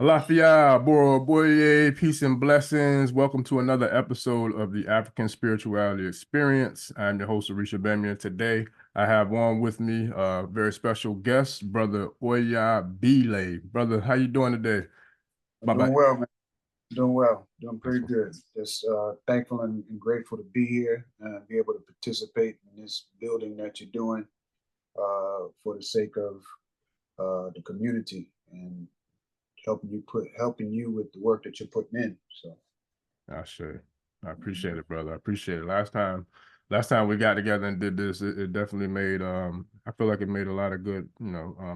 Alafia, Boro Boye, peace and blessings. Welcome to another episode of the African Spirituality Experience. I'm your host, Orisha Gbemi. Today, I have on with me a very special guest, Brother Oya Bile. Brother, how you doing today? I'm doing Bye-bye. well, man. Doing well. Doing That's pretty good. Just thankful and grateful to be here and be able to participate in this building that you're doing for the sake of the community and helping you with the work that you're putting in. So I sure. I appreciate it, brother. I appreciate it. Last time we got together and did this, it definitely made I feel like it made a lot of good,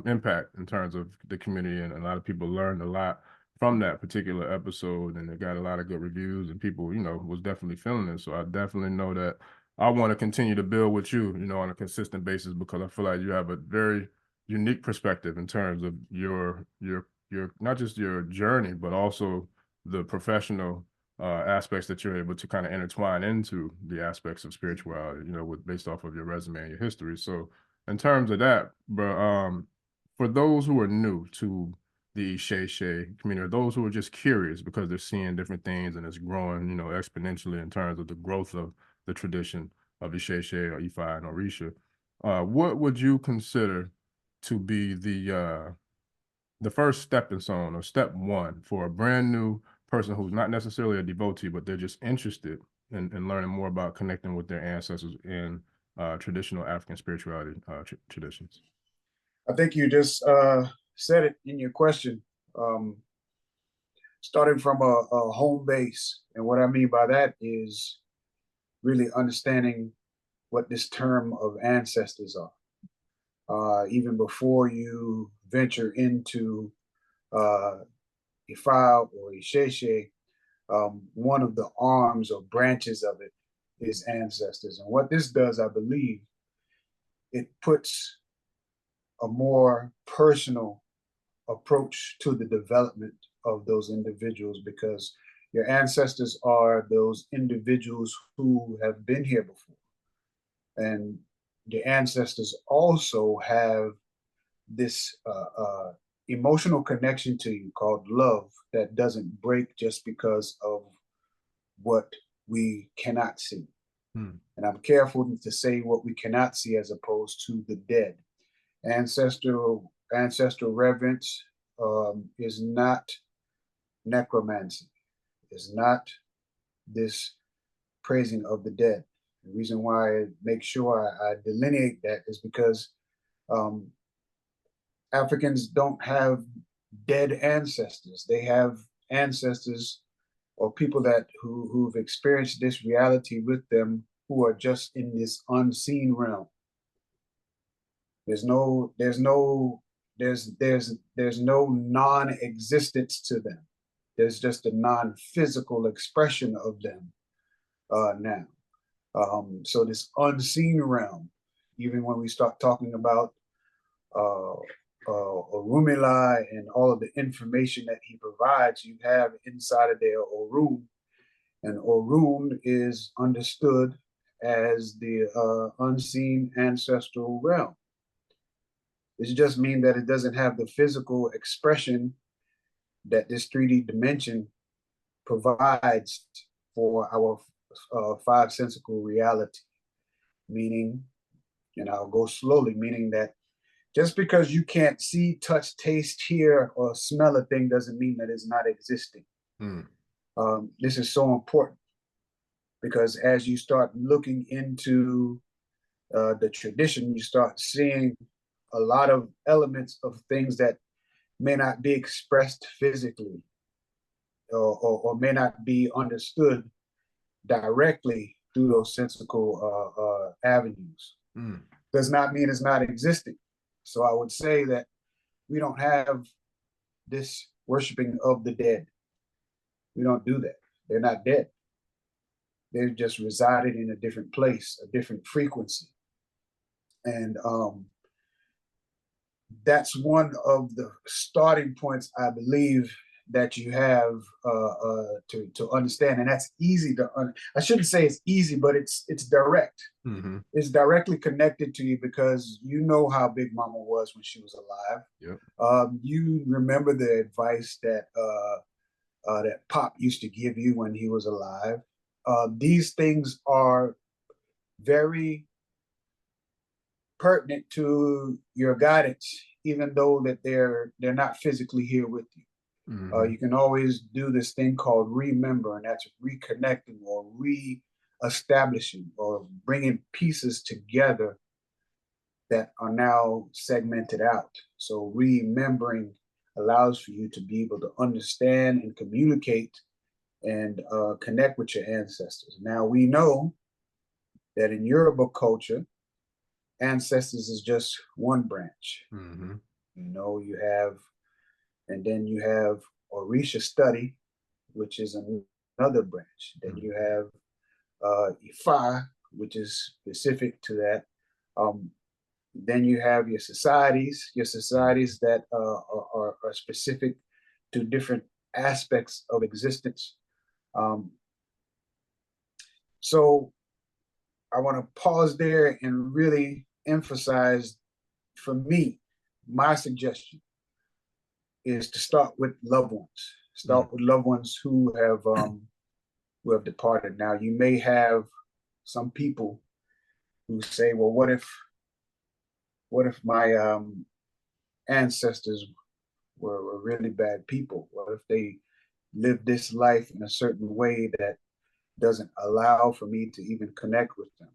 impact in terms of the community, and a lot of people learned a lot from that particular episode, and it got a lot of good reviews, and people, was definitely feeling it. So I definitely know that I want to continue to build with you, on a consistent basis, because I feel like you have a very unique perspective in terms of your not just your journey, but also the professional aspects that you're able to kind of intertwine into the aspects of spirituality, with based off of your resume and your history. So in terms of that, bro, for those who are new to the Shay community, or those who are just curious because they're seeing different things and it's growing, exponentially in terms of the growth of the tradition of the Shay or Ifa and Orisha, what would you consider to be the first stepping stone or step one for a brand new person who's not necessarily a devotee, but they're just interested in learning more about connecting with their ancestors in traditional African spirituality traditions? I think you just said it in your question. Um, Starting from a home base, and what I mean by that is really understanding what this term of ancestors are. Even before you venture into uh, Ifa or Isheshe, one of the arms or branches of it is ancestors. And what this does, I believe, it puts a more personal approach to the development of those individuals, because your ancestors are those individuals who have been here before. And the ancestors also have this emotional connection to you called love that doesn't break just because of what we cannot see. And I'm careful to say what we cannot see as opposed to the dead. Ancestral reverence is not necromancy, is not this praising of the dead. The reason why I make sure I delineate that is because um, Africans don't have dead ancestors. They have ancestors or people who've experienced this reality with them, who are just in this unseen realm. There's no non-existence to them. There's just a non-physical expression of them now. So this unseen realm, even when we start talking about uh, Orunmila and all of the information that he provides, you have inside of there Orun, and Orun is understood as the unseen ancestral realm. It just means that it doesn't have the physical expression that this 3D dimension provides for our five sensical reality. Meaning, and I'll go slowly, meaning that just because you can't see, touch, taste, hear, or smell a thing doesn't mean that it's not existing. This is so important, because as you start looking into the tradition, you start seeing a lot of elements of things that may not be expressed physically, or may not be understood directly through those sensical avenues. Does not mean it's not existing. So I would say that we don't have this worshiping of the dead. We don't do that. They're not dead. They're just resided in a different place, a different frequency. And that's one of the starting points, I believe, that you have to understand, and that's easy to. I shouldn't say it's easy, but it's direct. Mm-hmm. It's directly connected to you because you know how Big Mama was when she was alive. Yep. You remember the advice that that Pop used to give you when he was alive. These things are very pertinent to your guidance, even though that they're not physically here with you. Mm-hmm. You can always do this thing called remember, and that's reconnecting or re-establishing or bringing pieces together that are now segmented out. So remembering allows for you to be able to understand and communicate and connect with your ancestors. Now we know that in Yoruba culture, ancestors is just one branch. Mm-hmm. You know, and then you have Orisha study, which is another branch. Then you have Ifa, which is specific to that. Then you have your societies that are specific to different aspects of existence. Um, so I want to pause there and really emphasize, for me, my suggestion is to start with loved ones. Start with loved ones who have departed. Now, you may have some people who say, "Well, what if my ancestors were really bad people? What if they lived this life in a certain way that doesn't allow for me to even connect with them?"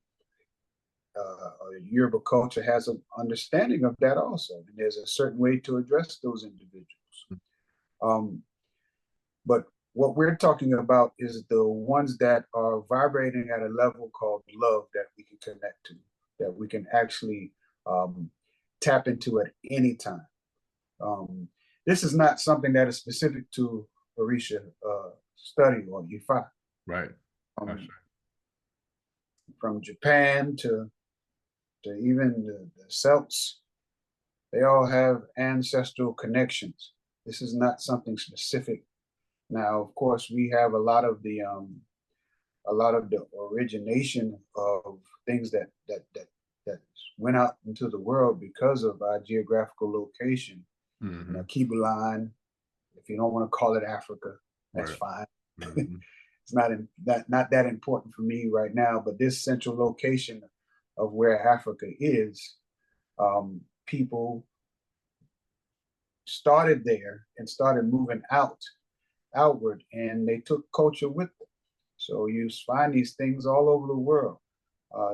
Yoruba culture has an understanding of that also, and there's a certain way to address those individuals. But what we're talking about is the ones that are vibrating at a level called love that we can connect to, that we can actually tap into at any time. This is not something that is specific to Orisha study or Ifa. Right. From Japan to even the Celts, they all have ancestral connections. This is not something specific. Now, of course, we have a lot of the origination of things that went out into the world because of our geographical location. Mm-hmm. You know, Kibulan, if you don't want to call it Africa, that's fine. Mm-hmm. It's not that important for me right now, but this central location of where Africa is, people started there and started moving outward, and they took culture with them. So you find these things all over the world,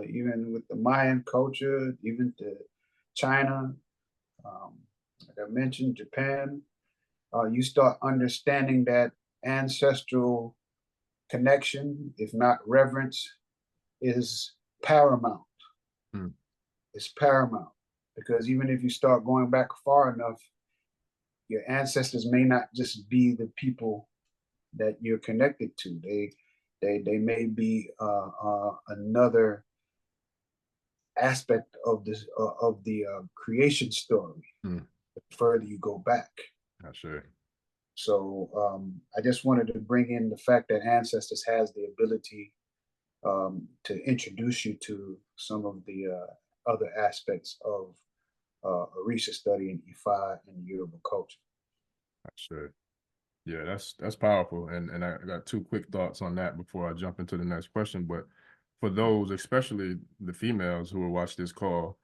even with the Mayan culture, even to China, like I mentioned, Japan. You start understanding that ancestral connection, if not reverence, is paramount. It's paramount because even if you start going back far enough, your ancestors may not just be the people that you're connected to. They may be another aspect of this of the creation story. The further you go back. Sure. So I just wanted to bring in the fact that Ancestors has the ability to introduce you to some of the other aspects of Orisha study and Ifa and Yoruba culture. Sure. Yeah, that's powerful. And I got two quick thoughts on that before I jump into the next question. But for those, especially the females who will watch this call,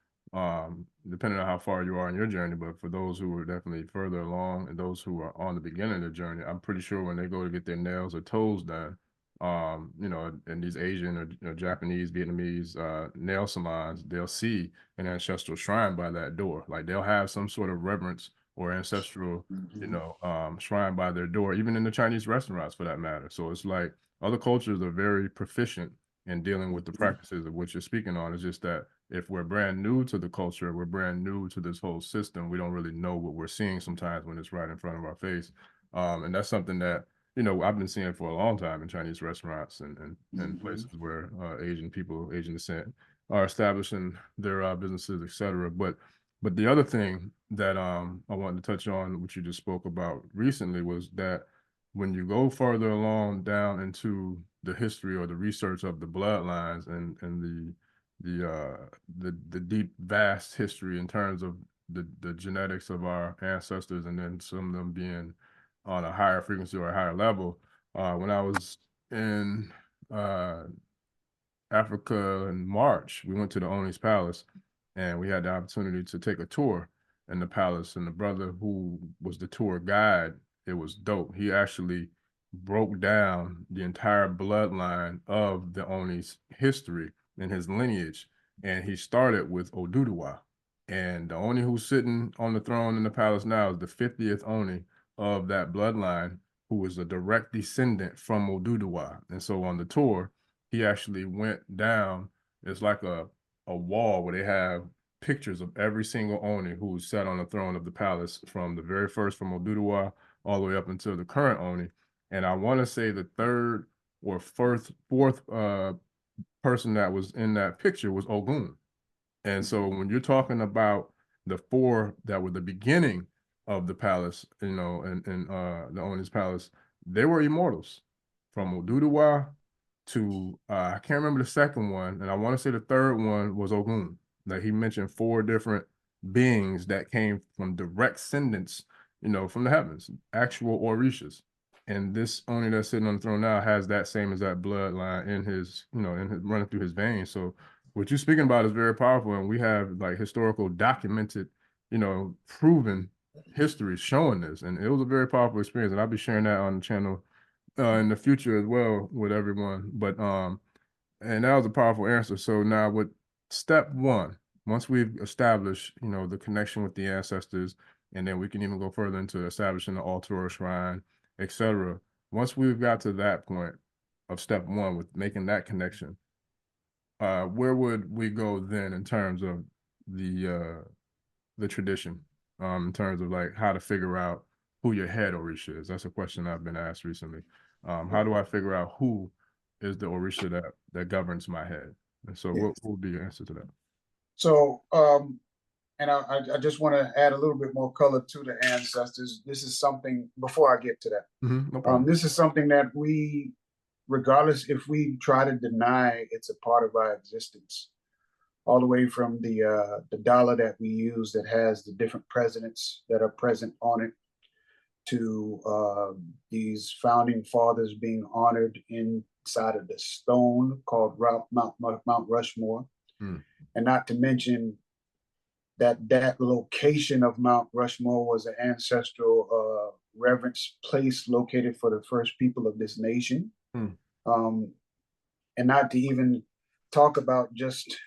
depending on how far you are in your journey, but for those who are definitely further along and those who are on the beginning of the journey, I'm pretty sure when they go to get their nails or toes done, you know, in these Asian or Japanese, Vietnamese nail salons, they'll see an ancestral shrine by that door. Like they'll have some sort of reverence or ancestral, you know, shrine by their door, even in the Chinese restaurants for that matter. So it's like other cultures are very proficient in dealing with the practices of what you're speaking on. It's just that if we're brand new to the culture, we're brand new to this whole system, we don't really know what we're seeing sometimes when it's right in front of our face. And that's something that, you know, I've been seeing for a long time in Chinese restaurants and places where Asian people, Asian descent, are establishing their businesses, etc. But But the other thing that I wanted to touch on, which you just spoke about recently, was that when you go further along down into the history or the research of the bloodlines and the deep vast history in terms of the genetics of our ancestors, and then some of them being on a higher frequency or a higher level. When I was in Africa in March, we went to the Oni's Palace, and we had the opportunity to take a tour in the palace. And the brother who was the tour guide, it was dope. He actually broke down the entire bloodline of the Oni's history and his lineage. And he started with Oduduwa. And the Oni who's sitting on the throne in the palace now is the 50th Oni of that bloodline, who is a direct descendant from Oduduwa. And so on the tour, he actually went down. It's like a wall where they have pictures of every single Oni who sat on the throne of the palace, from the very first, from Oduduwa, all the way up until the current Oni. And I want to say the third or fourth person that was in that picture was Ogun. And so when you're talking about the four that were the beginning of the palace, you know, and the Oni's palace, they were immortals, from Oduduwa to I can't remember the second one, and I want to say the third one was Ogun. Like, he mentioned four different beings that came from direct descendants, you know, from the heavens, actual Orishas. And this Oni that's sitting on the throne now has that same as that bloodline in his, you know, in his, running through his veins. So what you're speaking about is very powerful, and we have like historical, documented, you know, proven history showing this, and it was a very powerful experience. And I'll be sharing that on the channel in the future as well with everyone. But and that was a powerful answer. So now with step one, once we've established, you know, the connection with the ancestors, and then we can even go further into establishing the altar or shrine, etc. Once we've got to that point of step one with making that connection, where would we go then in terms of the tradition, in terms of like how to figure out who your head Orisha is? That's a question I've been asked recently. How do I figure out who is the Orisha that governs my head? And so, Yeah. what would be your answer to that? So, and I just want to add a little bit more color to the ancestors. This is something, before I get to that, No problem. this is something that we, regardless if we try to deny it's a part of our existence, all the way from the dollar that we use that has the different presidents that are present on it, to these founding fathers being honored inside of the stone called Mount Rushmore, and not to mention that location of Mount Rushmore was an ancestral reverence place located for the first people of this nation. And not to even talk about just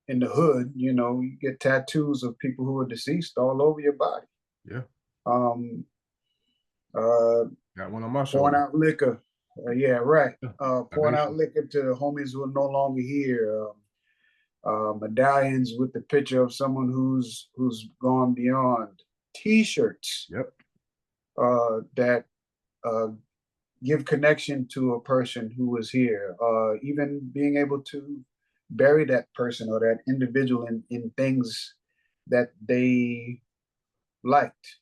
in the hood, you know, you get tattoos of people who are deceased all over your body. Yeah. Got one on my shoulder. Pouring out liquor. Yeah, right. Pouring out Libation. liquor to homies who are no longer here. Medallions with the picture of someone who's gone beyond. T-shirts Yep. that give connection to a person who was here. Even being able to bury that person or that individual in things that they liked,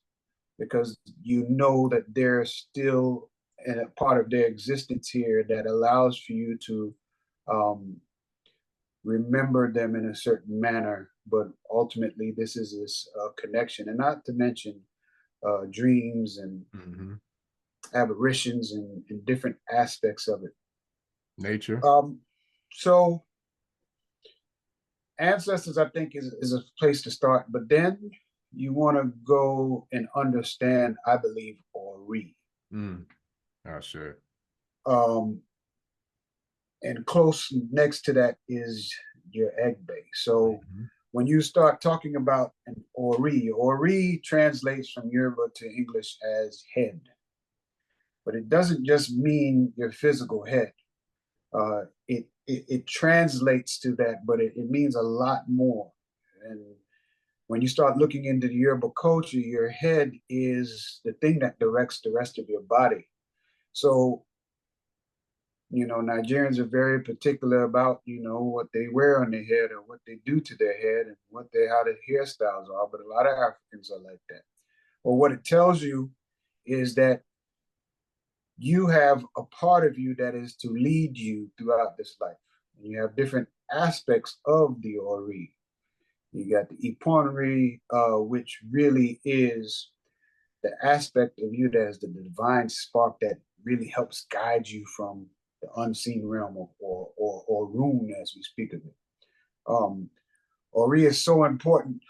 because you know that they're still a part of their existence here that allows for you to remember them in a certain manner. But ultimately, this is this connection, and not to mention dreams and aberrations and different aspects of it. Nature. So ancestors, I think, is a place to start, but then you want to go and understand, I believe, Ori. Sure. And close next to that is your egg base. So when you start talking about an Ori translates from Yoruba to English as head, but it doesn't just mean your physical head. It translates to that, but it means a lot more. And when you start looking into the Yoruba culture, your head is the thing that directs the rest of your body. So Nigerians are very particular about, what they wear on their head or what they do to their head and how their hairstyles are. But a lot of Africans are like that. Or what it tells you is that you have a part of you that is to lead you throughout this life. And you have different aspects of the Ori. You got the Iponri, which really is the aspect of you that is the divine spark that really helps guide you from the unseen realm or rune as we speak of it. Ori is so important.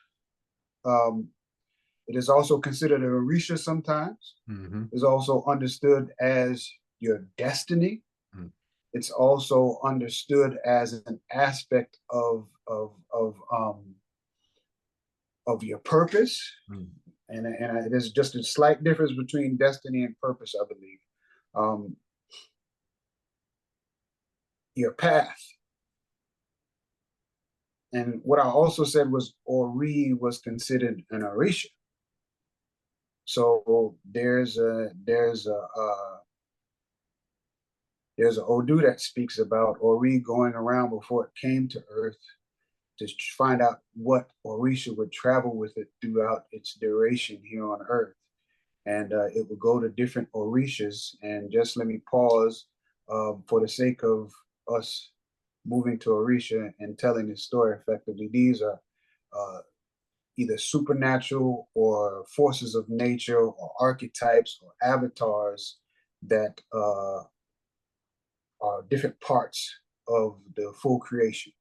It is also considered an Orisha sometimes. Mm-hmm. It's also understood as your destiny. Mm-hmm. It's also understood as an aspect of your purpose. Mm-hmm. And there's just a slight difference between destiny and purpose, I believe. Your path. And what I also said was Ori was considered an Orisha. So there's a Odu that speaks about Ori going around before it came to Earth to find out what Orisha would travel with it throughout its duration here on Earth. And it would go to different Orishas. And just let me pause for the sake of us moving to Orisha and telling this story effectively. These are either supernatural or forces of nature or archetypes or avatars that are different parts of the full creation.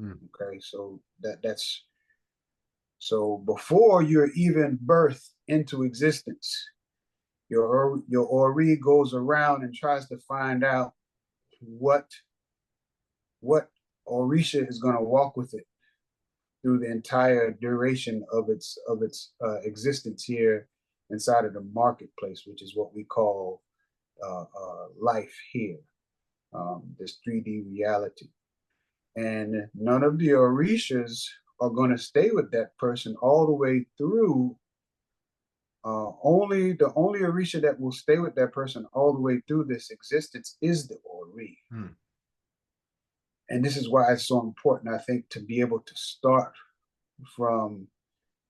Okay, so that's so before you're even birthed into existence, your Ori goes around and tries to find out what Orisha is going to walk with it through the entire duration of its existence here inside of the marketplace, which is what we call life here, this 3D reality. And none of the Orishas are going to stay with that person all the way through. The only Orisha that will stay with that person all the way through this existence is the Ori. And this is why it's so important, I think, to be able to start from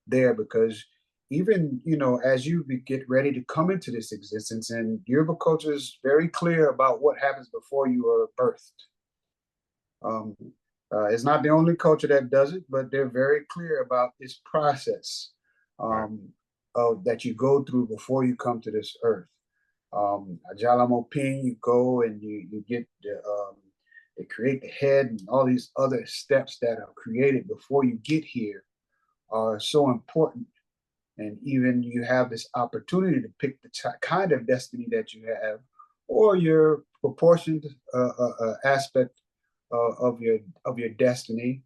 there, because even, as you get ready to come into this existence, and Yoruba culture is very clear about what happens before you are birthed. It's not the only culture that does it, but they're very clear about this process that you go through before you come to this earth. Ajalamopin, you go and you get they create the head, and all these other steps that are created before you get here are so important. And even you have this opportunity to pick the kind of destiny that you have, or your proportioned aspect of your destiny.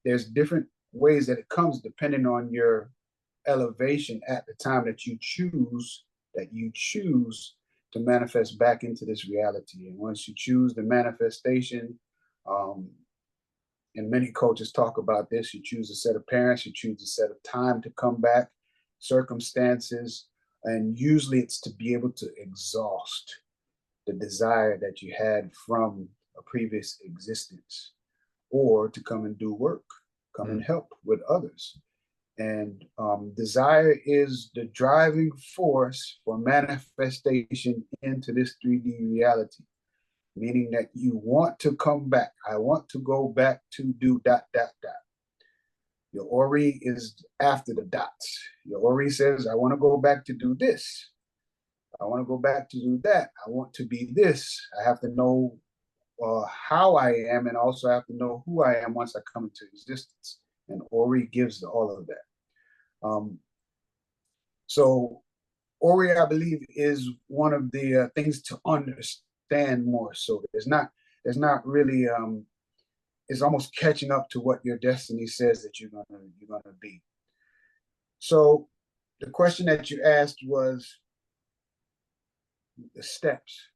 There's different ways that it comes depending on your elevation at the time that you choose to manifest back into this reality. And once you choose the manifestation, and many cultures talk about this, you choose a set of parents, you choose a set of time to come back, circumstances, and usually it's to be able to exhaust the desire that you had from a previous existence, or to come and do work, come and help with others. And desire is the driving force for manifestation into this 3D reality, meaning that you want to come back. I want to go back to do ... Your Ori is after the dots. Your Ori says, I want to go back to do this. I want to go back to do that. I want to be this. I have to know how I am, and also have to know who I am once I come into existence. And Ori gives all of that. So Ori, I believe, is one of the things to understand more. So there's not really it's almost catching up to what your destiny says that you're gonna be. So the question that you asked was the steps.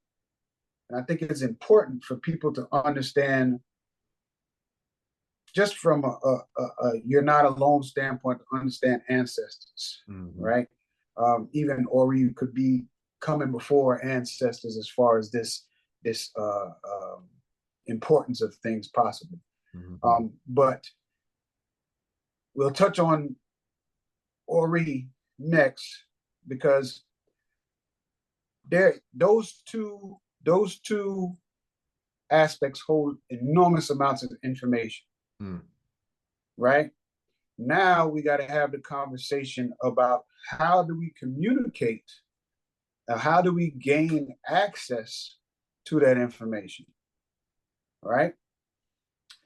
And I think it's important for people to understand, just from a you're not alone standpoint, to understand ancestors, right? Even Ori could be coming before ancestors as far as this this importance of things possibly. But we'll touch on Ori next, because those two aspects hold enormous amounts of information. Right? Now we got to have the conversation about how do we communicate, how do we gain access to that information, right?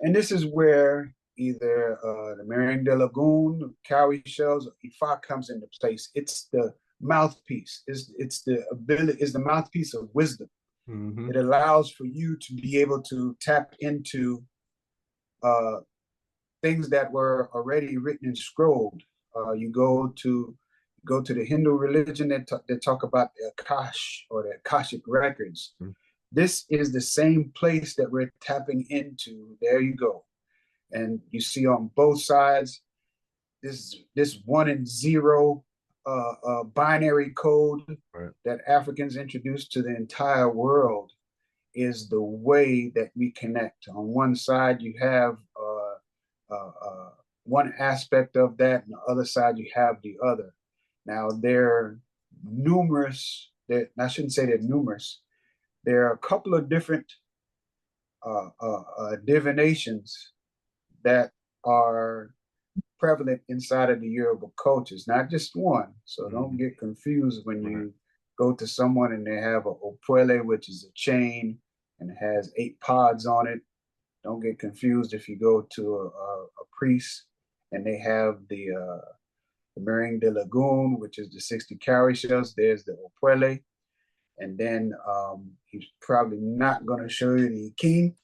And this is where either the Meringue de Lagoon, cowrie shells, or Ifa comes into place. It's the mouthpiece. It's the ability. Is the mouthpiece of wisdom. It allows for you to be able to tap into things that were already written and scrolled. You go to the Hindu religion that talk about the Akash or the Akashic records. This is the same place that we're tapping into. There you go. And you see on both sides, this 1 and 0 binary code that Africans introduced to the entire world is the way that we connect. On one side, you have one aspect of that, and the other side, you have the other. Now, they're numerous. I shouldn't say they're numerous. There are a couple of different divinations that are prevalent inside of the Yoruba cultures, not just one. So don't get confused when you go to someone and they have a opwele, which is a chain, and it has 8 pods on it. Don't get confused if you go to a priest and they have the Meringue de Lagoon, which is the 60 cowrie shells. There's the opwele. And then he's probably not going to show you the king.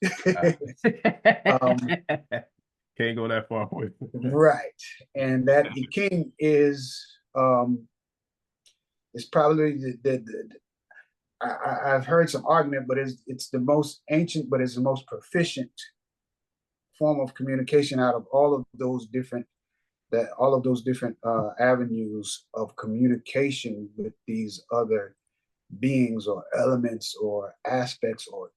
Can't go that far away. Right. And that king is probably I've heard some argument, but it's the most ancient, but it's the most proficient form of communication out of all of those different avenues of communication with these other beings or elements or aspects, or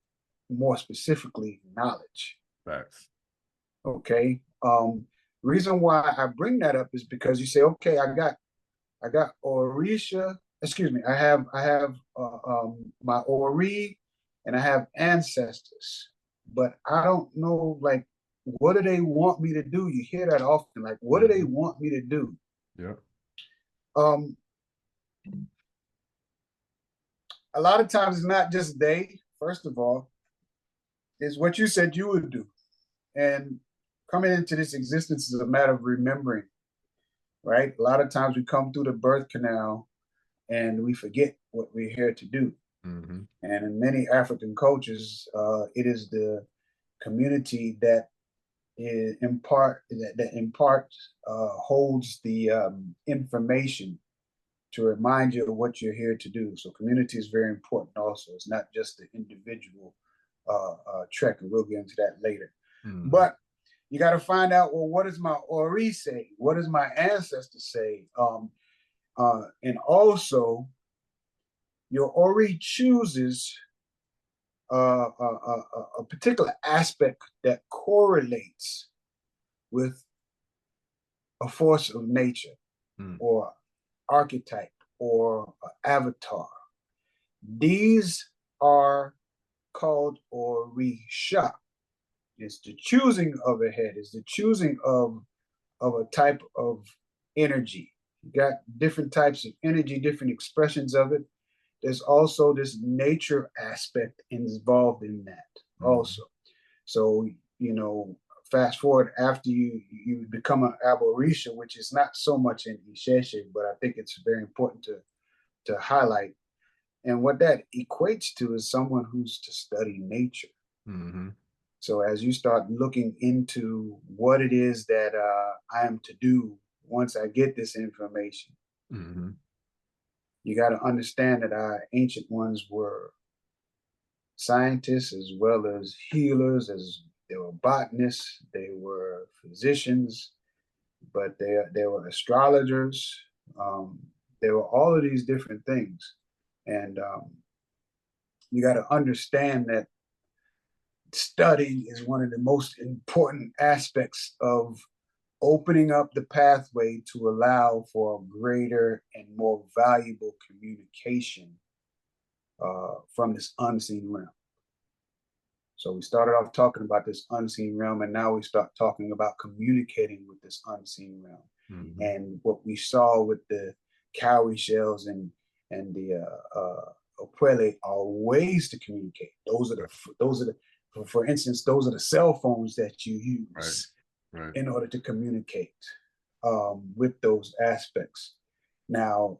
more specifically, knowledge. Facts. Okay. Reason why I bring that up is because you say, okay, I got Orisha. Excuse me. I have my Ori, and I have ancestors, but I don't know, like, what do they want me to do? You hear that often, like, what do they want me to do? Yeah. A lot of times it's not just they, first of all, it's what you said you would do. And coming into this existence is a matter of remembering, right? A lot of times we come through the birth canal and we forget what we're here to do. And in many African cultures, it is the community that holds the information to remind you of what you're here to do. So community is very important also. It's not just the individual trek, and we'll get into that later. But you got to find out, well, what does my Ori say? What does my ancestor say? And also, your Ori chooses a particular aspect that correlates with a force of nature or archetype or avatar. These are called Orisha. It's the choosing of a head, it's the choosing of a type of energy. You got different types of energy, different expressions of it. There's also this nature aspect involved in that also. So, fast forward after you become an Orisha, which is not so much in Isheshe, but I think it's very important to highlight. And what that equates to is someone who's to study nature. So as you start looking into what it is that I am to do once I get this information, you got to understand that our ancient ones were scientists as well as healers, as they were botanists, they were physicians, but they were astrologers. They were all of these different things. And you got to understand that studying is one of the most important aspects of opening up the pathway to allow for a greater and more valuable communication from this unseen realm. So we started off talking about this unseen realm, and now we start talking about communicating with this unseen realm. Mm-hmm. And what we saw with the cowrie shells and the opele are ways to communicate. Those are the for instance, those are the cell phones that you use in order to communicate with those aspects. Now,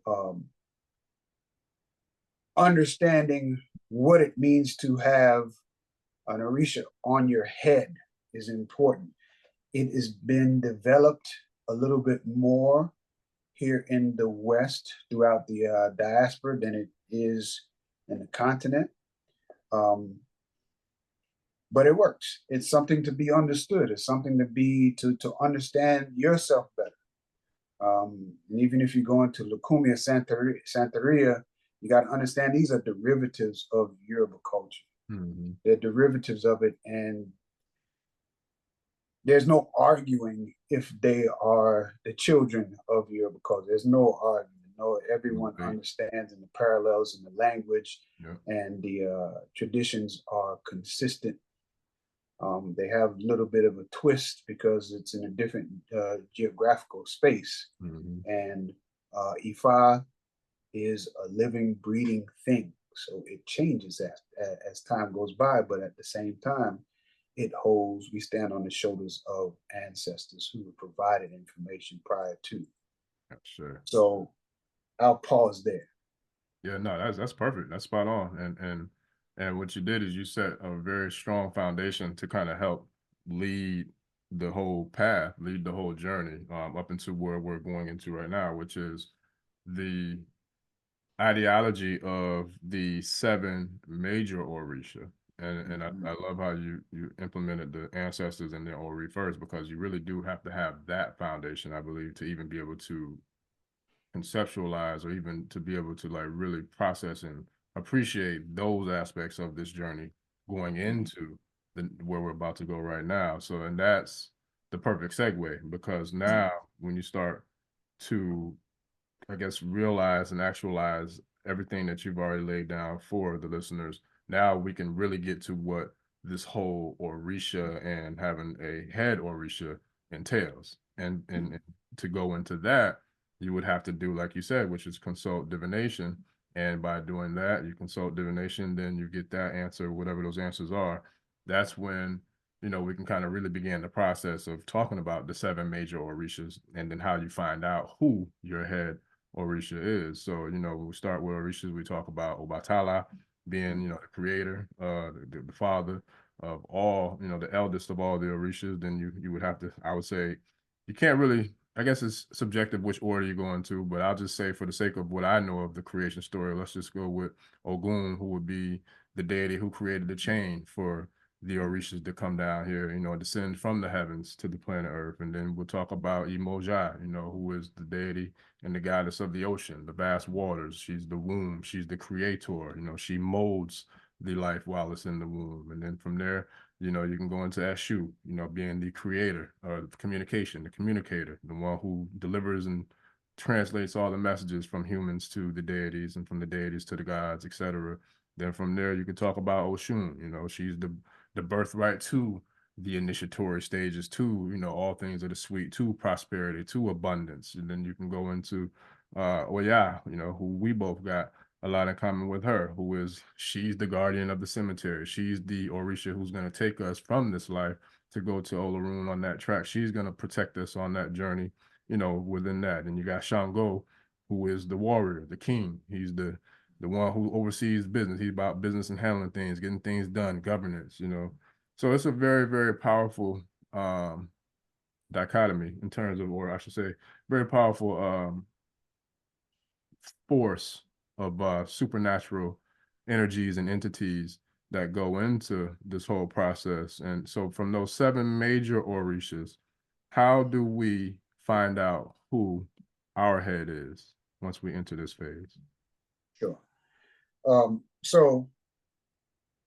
understanding what it means to have an Orisha on your head is important. It has been developed a little bit more here in the West throughout the diaspora than it is in the continent. But it works. It's something to be understood. It's something to understand yourself better. And even if you go into Lukumi or Santeria, you got to understand these are derivatives of Yoruba culture. Mm-hmm. They're derivatives of it, and there's no arguing if they are the children of Yoruba culture. There's no arguing. No, everyone understands, and the parallels in the language and the traditions are consistent. They have a little bit of a twist because it's in a different geographical space. Mm-hmm. And Ifa is a living, breathing thing. So it changes as time goes by, but at the same time, we stand on the shoulders of ancestors who have provided information prior to. Sure. So I'll pause there. Yeah, no, that's perfect. That's spot on. And what you did is you set a very strong foundation to kind of help lead the whole path, lead the whole journey up into where we're going into right now, which is the ideology of the 7 major Orisha. And I love how you implemented the ancestors and the Ori first, because you really do have to have that foundation, I believe, to even be able to conceptualize or even to be able to like really process and appreciate those aspects of this journey going into where we're about to go right now. So, and that's the perfect segue, because now when you start to, I guess, realize and actualize everything that you've already laid down for the listeners, now we can really get to what this whole Orisha and having a head Orisha entails. And to go into that, you would have to do, like you said, which is consult divination. And by doing that, you consult divination, then you get that answer, whatever those answers are. That's when, you know, we can kind of really begin the process of talking about the 7 major Orishas, and then how you find out who your head Orisha is. So, you know, when we start with Orishas, we talk about Obatala being, you know, the creator, the father of all, you know, the eldest of all the Orishas. Then you would have to, I would say, you can't really, I guess it's subjective which order you go into, but I'll just say, for the sake of what I know of the creation story, let's just go with Ogun, who would be the deity who created the chain for the Orishas to come down here, you know, descend from the heavens to the planet Earth. And then we'll talk about Imoja, you know, who is the deity and the goddess of the ocean, the vast waters. She's the womb. She's the creator. You know, she molds the life while it's in the womb. And then from there, you know, you can go into Eshu, you know, being the creator or communication, the communicator, the one who delivers and translates all the messages from humans to the deities and from the deities to the gods, etc. Then from there, you can talk about Oshun. You know, she's the birthright to the initiatory stages, to, you know, all things of the sweet, to prosperity, to abundance. And then you can go into Oya, you know, who we both got a lot in common with her, she's the guardian of the cemetery. She's the Orisha who's going to take us from this life to go to Olorun on that track. She's going to protect us on that journey, you know, within that. And you got Shango, who is the warrior, the king. He's the one who oversees business. He's about business and handling things, getting things done, governance, you know. So it's a very, very powerful dichotomy in terms of, or I should say, very powerful force of supernatural energies and entities that go into this whole process. And so from those 7 major Orishas, how do we find out who our head is once we enter this phase? Sure. So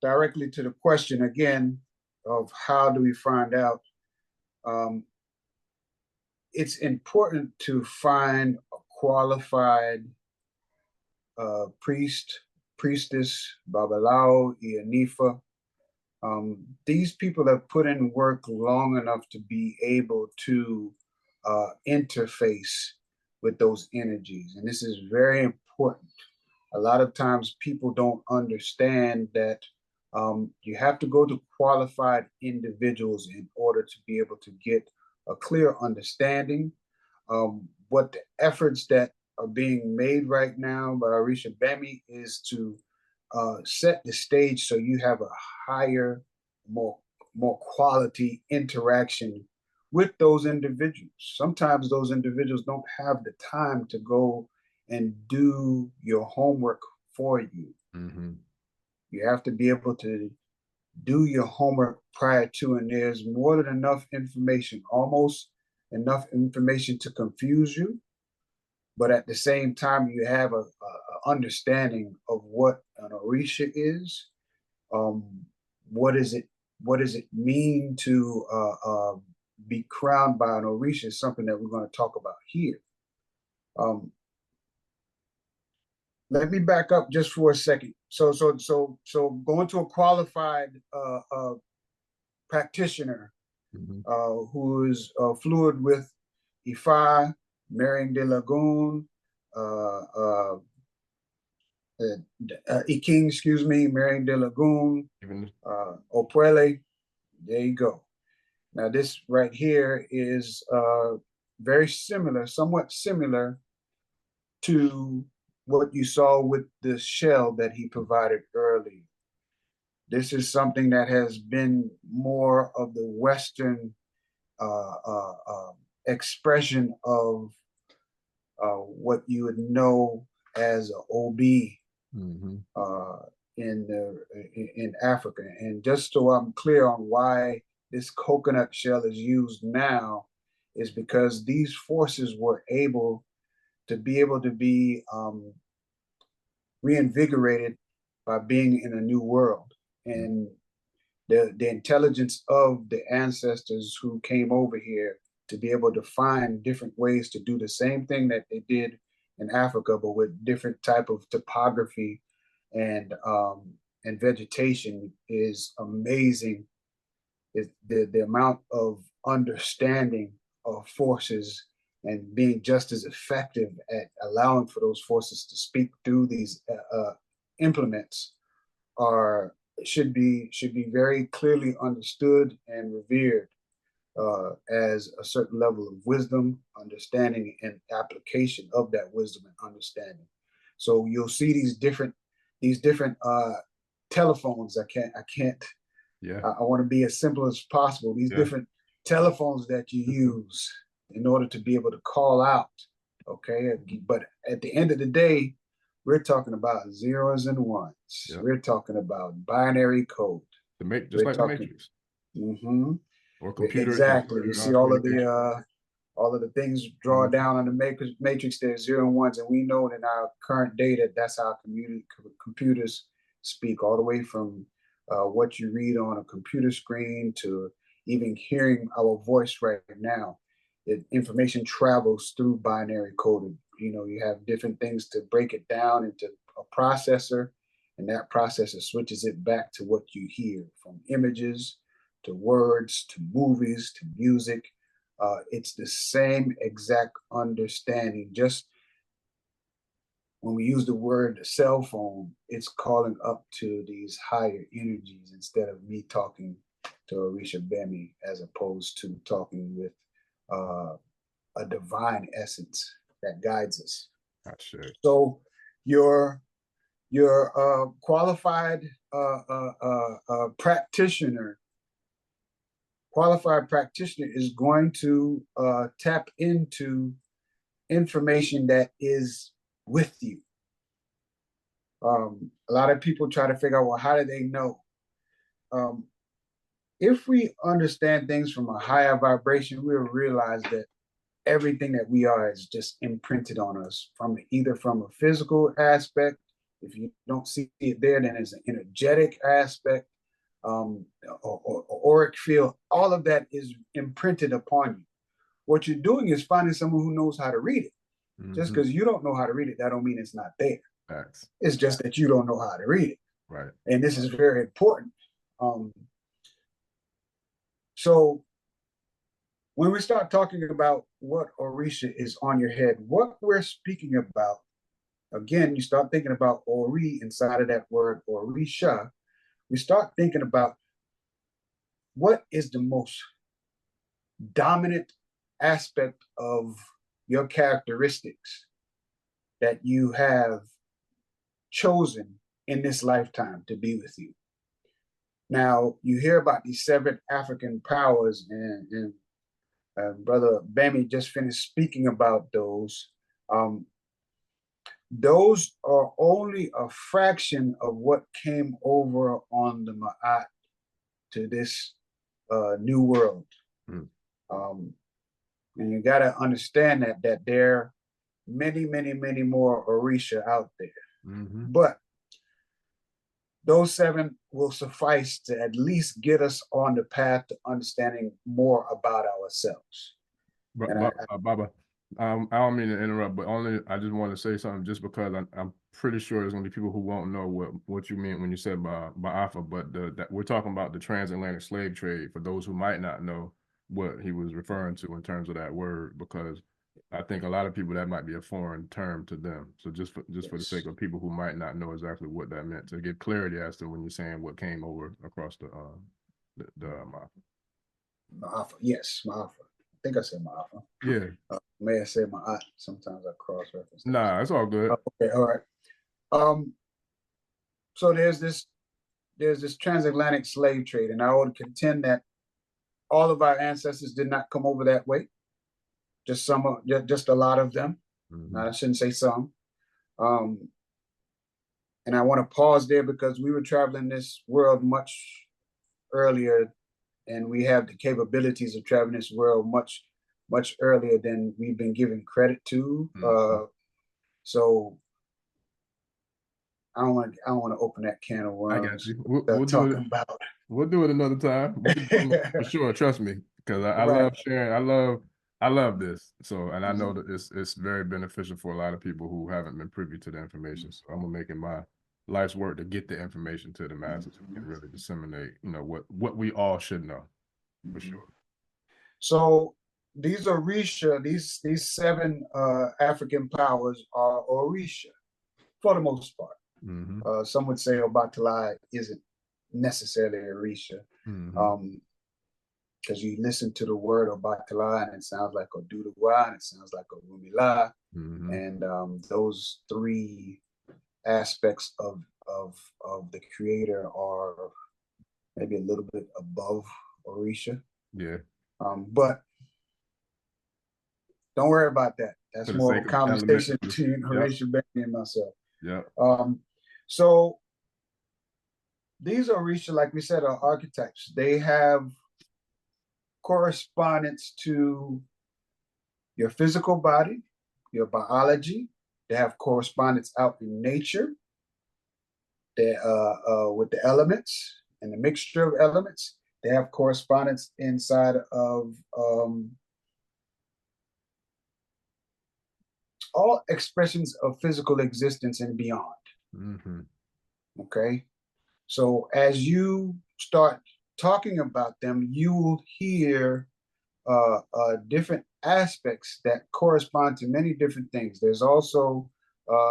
directly to the question again of how do we find out, it's important to find a qualified priest, priestess, Babalao, Ianifa. These people have put in work long enough to be able to interface with those energies. And this is very important. A lot of times people don't understand that you have to go to qualified individuals in order to be able to get a clear understanding. What the efforts that are being made right now by Orisha Gbemi is to set the stage so you have a higher, more quality interaction with those individuals. Sometimes those individuals don't have the time to go and do your homework for you. Mm-hmm. You have to be able to do your homework prior to, and there's more than enough information, almost enough information to confuse you, but at the same time you have a understanding of what an Orisha is. What is it? What does it mean to be crowned by an Orisha? Is something that we're going to talk about here. Let me back up just for a second. So going to a qualified practitioner who is fluid with Ifa, Marrying de Lagoon, Iking, excuse me, Marrying de Lagoon, Opuele. There you go. Now this right here is very similar, somewhat similar to what you saw with the shell that he provided earlier. This is something that has been more of the Western expression of what you would know as an OB in Africa. And just so I'm clear on why this coconut shell is used now, is because these forces were able to be reinvigorated by being in a new world. And the intelligence of the ancestors who came over here to be able to find different ways to do the same thing that they did in Africa, but with different type of topography and vegetation is amazing. The amount of understanding of forces and being just as effective at allowing for those forces to speak through these implements should be very clearly understood and revered as a certain level of wisdom, understanding, and application of that wisdom and understanding. So you'll see these different telephones. I want to be as simple as possible. These different telephones that you use in order to be able to call out. Okay, but at the end of the day, we're talking about zeros and ones. Yep. We're talking about binary code. Just like the Matrix. Mm-hmm. Or computers. Exactly. You see all of the things draw down on the Matrix. There's 0 and 1s, and we know in our current data that's how computers speak, all the way from what you read on a computer screen to even hearing our voice right now. Information travels through binary coding. You have different things to break it down into a processor, and that processor switches it back to what you hear, from images to words to movies to music. It's the same exact understanding. Just when we use the word cell phone, it's calling up to these higher energies instead of me talking to Orisha Gbemi, as opposed to talking with a divine essence that guides us. Sure. So your qualified practitioner is going to tap into information that is with you. A lot of people try to figure out, well, how do they know? If we understand things from a higher vibration, we'll realize that everything that we are is just imprinted on us, either from a physical aspect If you don't see it there, then there's an energetic aspect, or auric field. All of that is imprinted upon you. What you're doing is finding someone who knows how to read it. Just because you don't know how to read it, that don't mean it's not there. Facts. It's just that you don't know how to read it. Right. And this is very important. So when we start talking about what Orisha is on your head, what we're speaking about, again, you start thinking about Ori inside of that word Orisha. We start thinking about what is the most dominant aspect of your characteristics that you have chosen in this lifetime to be with you. Now, you hear about these 7 African powers, and Brother Gbemi just finished speaking about those. Those are only a fraction of what came over on the Ma'at to this new world. And you got to understand that there are many, many, many more Orisha out there. But those 7 will suffice to at least get us on the path to understanding more about ourselves. Baba, I don't mean to interrupt, but I just want to say something just because I'm pretty sure there's going to be people who won't know what you mean when you said Ba'afa, but we're talking about the transatlantic slave trade for those who might not know what he was referring to in terms of that word, because I think a lot of people that might be a foreign term to them. So just for the sake of people who might not know exactly what that meant, to get clarity as to when you're saying what came over across the Ma'afa. Ma'afa, yes, Ma'afa. I think I said Ma'afa. Yeah. May I say Ma'at? Sometimes I cross-reference. Nah, it's all good. Okay, all right. So there's this transatlantic slave trade, and I would contend that all of our ancestors did not come over that way. Just a lot of them. I shouldn't say some. And I want to pause there because we were traveling this world much earlier, and we have the capabilities of traveling this world much, much earlier than we've been given credit to. So I don't want to open that can of worms. I got you. We'll do it another time. For sure. Trust me, because I love sharing. I love this. So, and I know that it's very beneficial for a lot of people who haven't been privy to the information. So I'm gonna make it my life's work to get the information to the masses and really disseminate, what we all should know, for sure. So these Orisha, these 7 African powers are Orisha for the most part. Some would say Obatala isn't necessarily Orisha. Because you listen to the word Obatala and it sounds like Odu Divination, and it sounds like Orunmila, and those 3 aspects of the creator are maybe a little bit above Orisha. Yeah. But don't worry about that. That's more of a conversation between Orisha Gbemi and myself. Yeah. So these Orisha, like we said, are archetypes. They have correspondence to your physical body, your biology. They have correspondence out in nature. They with the elements and the mixture of elements. They have correspondence inside of all expressions of physical existence and beyond. Okay, so as you start talking about them, you will hear different aspects that correspond to many different things. There's also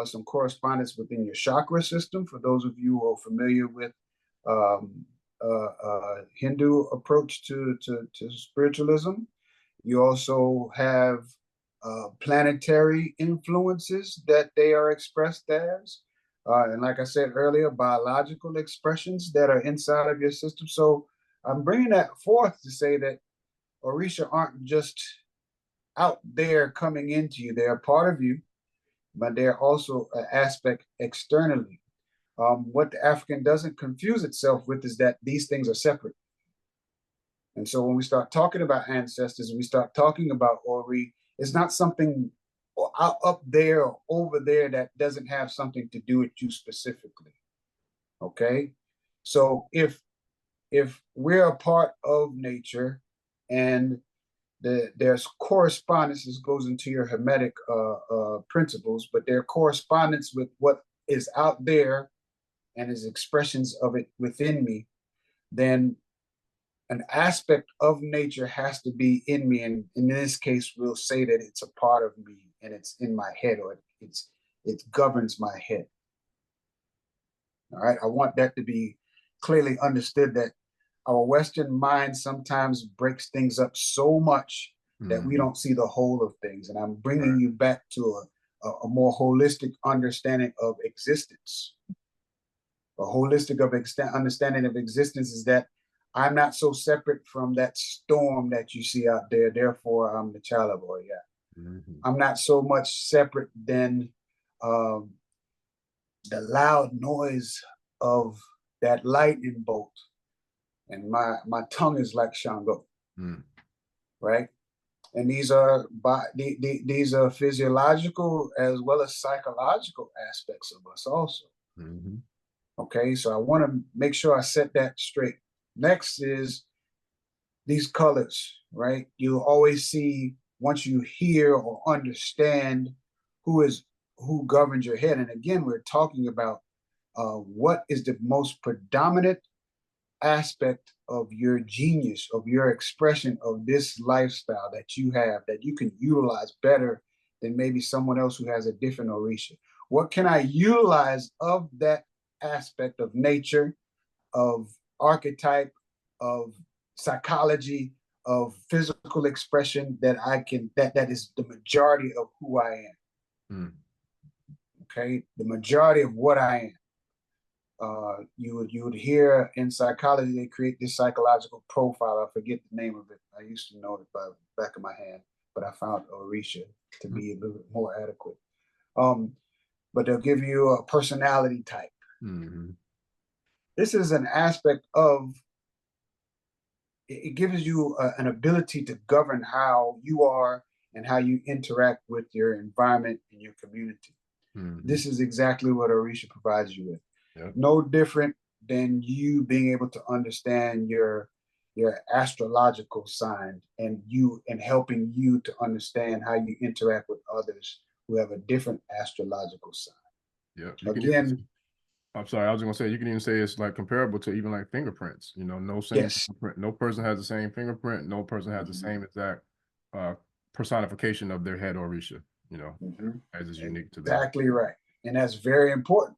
some correspondence within your chakra system. For those of you who are familiar with Hindu approach to spiritualism, you also have planetary influences that they are expressed as. And like I said earlier, biological expressions that are inside of your system. So I'm bringing that forth to say that Orisha aren't just out there coming into you. They're a part of you, but they're also an aspect externally. What the African doesn't confuse itself with is that these things are separate. And so when we start talking about ancestors, we start talking about Ori, it's not something or out up there or over there that doesn't have something to do with you specifically. Okay, so if we're a part of nature, and there's correspondence, this goes into your Hermetic principles, but there correspondence with what is out there and is expressions of it within me, then an aspect of nature has to be in me. And in this case, we'll say that it's a part of me and it's in my head, or it governs my head. All right. I want that to be clearly understood, that our Western mind sometimes breaks things up so much that we don't see the whole of things. And I'm bringing you back to a more holistic understanding of existence. A holistic understanding of existence is that I'm not so separate from that storm that you see out there. Therefore, I'm the child of Oya. I'm not so much separate than the loud noise of that lightning bolt. And my tongue is like Shango, right? And these are these are physiological as well as psychological aspects of us also. Okay, so I want to make sure I set that straight. Next is these colors, right? You'll always see, once you hear or understand who governs your head. And again, we're talking about what is the most predominant aspect of your genius, of your expression of this lifestyle that you have, that you can utilize better than maybe someone else who has a different Orisha. What can I utilize of that aspect of nature, of archetype, of psychology, of physical expression that I can, that is the majority of who I am. Okay, the majority of what I am. You would hear in psychology, they create this psychological profile. I forget the name of it. I used to know it by the back of my hand, but I found Orisha to be a little bit more adequate. But they'll give you a personality type. This is an aspect of, it gives you an ability to govern how you are and how you interact with your environment and your community. This is exactly what Orisha provides you with. No different than you being able to understand your astrological sign, and helping you to understand how you interact with others who have a different astrological sign. Again, I'm sorry, I was gonna say, you can even say it's like comparable to even like fingerprints. You know, no same fingerprint, no person has the same fingerprint, no person has the same exact personification of their head Orisha, you know, as is unique to them. Exactly right. And that's very important,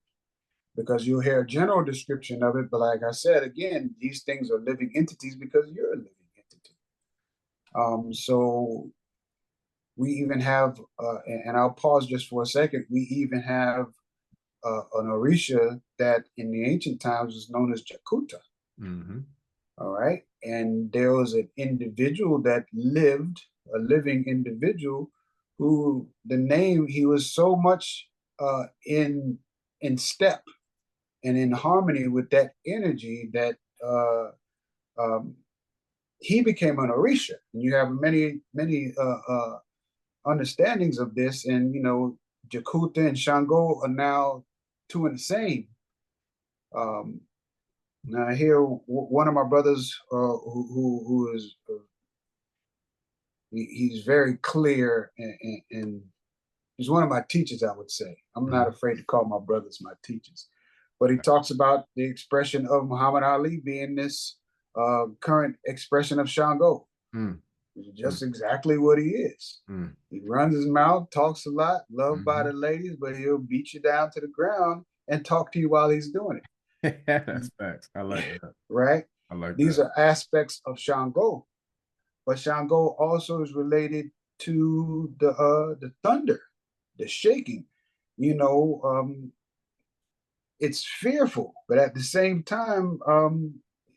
because you'll hear a general description of it, but like I said, again, these things are living entities because you're a living entity. So we even have, and I'll pause just for a second, we even have an Orisha that in the ancient times was known as Jakuta. All right. And there was an individual that lived, a living individual, who the name, he was so much in step and in harmony with that energy that he became an Orisha. And you have many understandings of this, and you know, Jakuta and Shango are now two and the same. Now here, one of my brothers who is he's very clear, and he's one of my teachers, I would say. I'm not afraid to call my brothers my teachers. But he talks about the expression of Muhammad Ali being this current expression of Shango. Just exactly what he is. He runs his mouth, talks a lot, loved by the ladies, but he'll beat you down to the ground and talk to you while he's doing it. That's facts. I like that. Right? I like These that. are aspects of Shango. But Shango also is related to the thunder, the shaking. You know, it's fearful, but at the same time,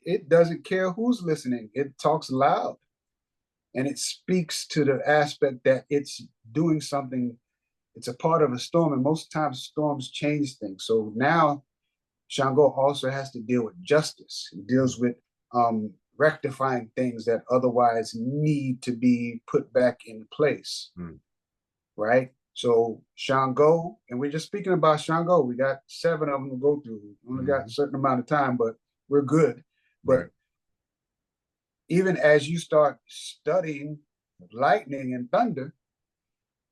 it doesn't care who's listening. It talks loud, and it speaks to the aspect that it's doing something. It's a part of a storm, and most times storms change things. So now Shango also has to deal with justice. He deals with rectifying things that otherwise need to be put back in place, right? So Shango, and we're just speaking about Shango. We got 7 of them to go through. We only got a certain amount of time, but we're good. But Right. even as you start studying lightning and thunder,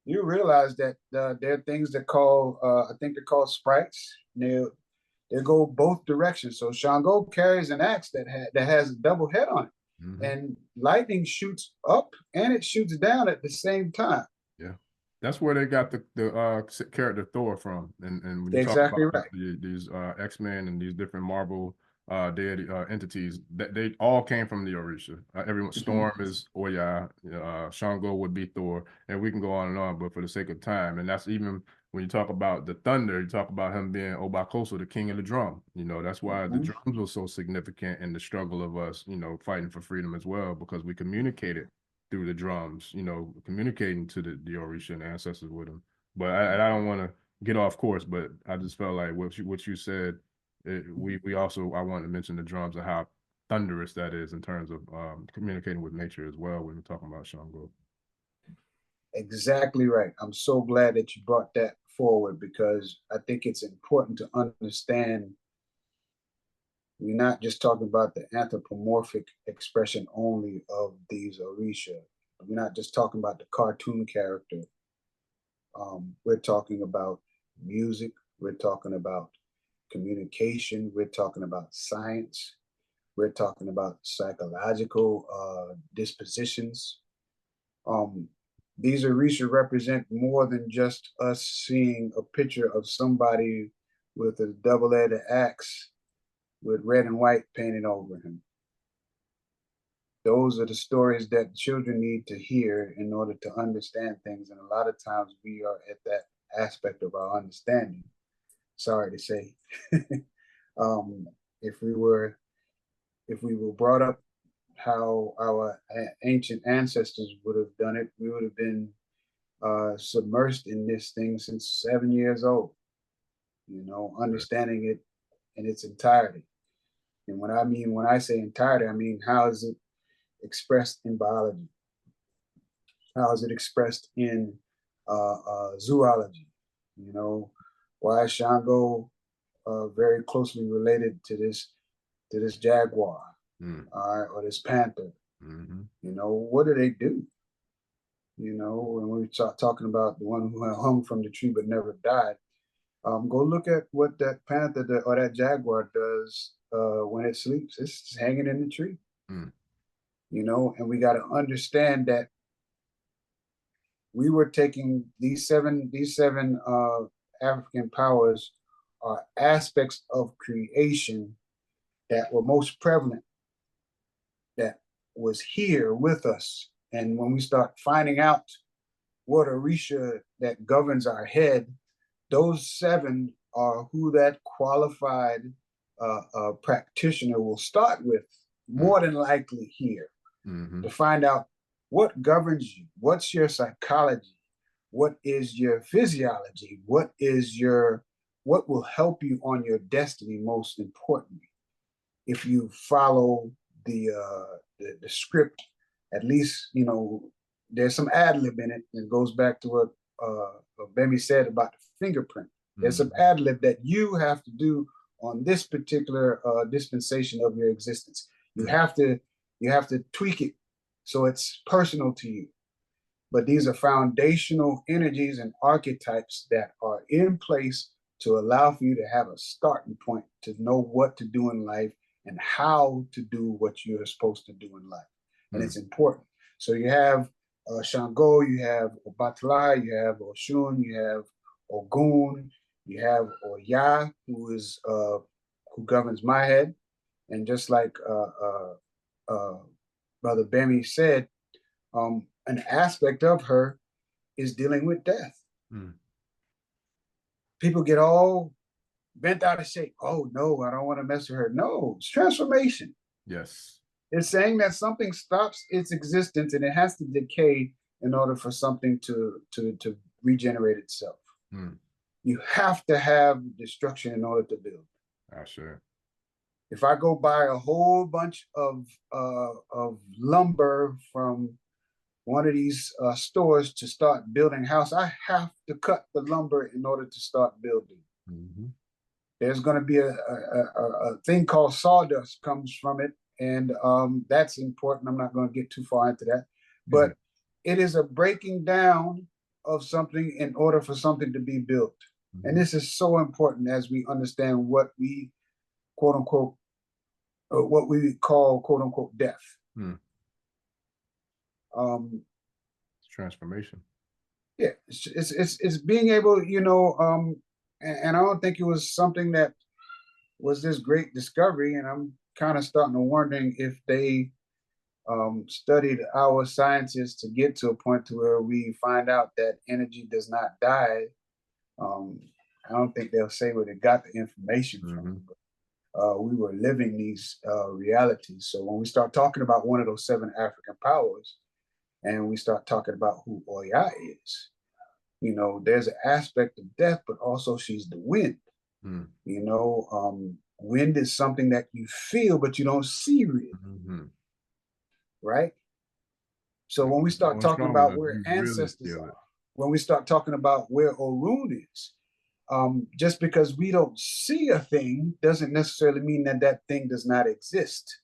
you realize that there are things that call, I think they're called sprites. They go both directions. So Shango carries an axe that has a double head on it, and lightning shoots up and it shoots down at the same time. Yeah, that's where they got the character Thor from. And when you talk Exactly about right. these X-Men and these different Marvel deity entities, that they all came from the Orisha. Everyone, Storm is Oya, Shango would be Thor, and we can go on and on. But for the sake of time, and that's even when you talk about the thunder, you talk about him being Obakoso, the king of the drum. That's why the drums were so significant in the struggle of us, fighting for freedom as well, because we communicated through the drums, communicating to the Orisha and ancestors with them. But I don't want to get off course, but I just felt like what you said, we also, I wanted to mention the drums and how thunderous that is in terms of communicating with nature as well when we're talking about Shango. Exactly right. I'm so glad that you brought that forward, because I think it's important to understand we're not just talking about the anthropomorphic expression only of these Orisha. We're not just talking about the cartoon character. We're talking about music. We're talking about communication. We're talking about science. We're talking about psychological dispositions. Um, these Orisha represent more than just us seeing a picture of somebody with a double-edged axe with red and white painted over him. Those are the stories that children need to hear in order to understand things. And a lot of times we are at that aspect of our understanding. Sorry to say. um, if we were brought up how our ancient ancestors would have done it, we would have been submersed in this thing since 7 years old, understanding it in its entirety. And when I say entirety, I mean, how is it expressed in biology? How is it expressed in zoology? Why is Shango very closely related to this jaguar, or this panther? What do they do? When we start talking about the one who hung from the tree but never died, go look at what that panther or that jaguar does when it sleeps. It's hanging in the tree. And we got to understand that we were taking these seven African powers are aspects of creation that were most prevalent, that was here with us. And when we start finding out what Orisha that governs our head, those 7 are who that qualified practitioner will start with, more than likely here, to find out what governs you, what's your psychology, what is your physiology, what will help you on your destiny, most importantly. If you follow the script, at least there's some ad lib in it, and goes back to what Gbemi said about the fingerprint. There's some ad lib that you have to do on this particular dispensation of your existence. You have to tweak it so it's personal to you. But these are foundational energies and archetypes that are in place to allow for you to have a starting point to know what to do in life and how to do what you're supposed to do in life. And it's important. So you have Shango, you have Obatala, you have Oshun, you have Ogun, you have Oya, who governs my head. And just like Brother Gbemi said, an aspect of her is dealing with death. People get all bent out of shape. Oh no, I don't want to mess with her. No, it's transformation. Yes. It's saying that something stops its existence and it has to decay in order for something to regenerate itself. You have to have destruction in order to build. Sure. If I go buy a whole bunch of lumber from one of these stores to start building a house, I have to cut the lumber in order to start building. Mm-hmm. There's going to be a thing called sawdust comes from it, and that's important. I'm not going to get too far into that, but it is a breaking down of something in order for something to be built. Mm-hmm. And this is so important as we understand what we quote unquote what we call quote unquote death. Transformation. Yeah, it's being able, you know, and I don't think it was something that was this great discovery, and I'm kind of starting to wondering if they studied our sciences to get to a point to where we find out that energy does not die. I don't think they'll say where they got the information from, but we were living these realities. So when we start talking about one of those 7 African powers, and we start talking about who Oya is, you know, there's an aspect of death, but also she's the wind. You know, wind is something that you feel, but you don't see really. Right? So when we start talking about where ancestors are, when we start talking about where Orun is, just because we don't see a thing doesn't necessarily mean that that thing does not exist.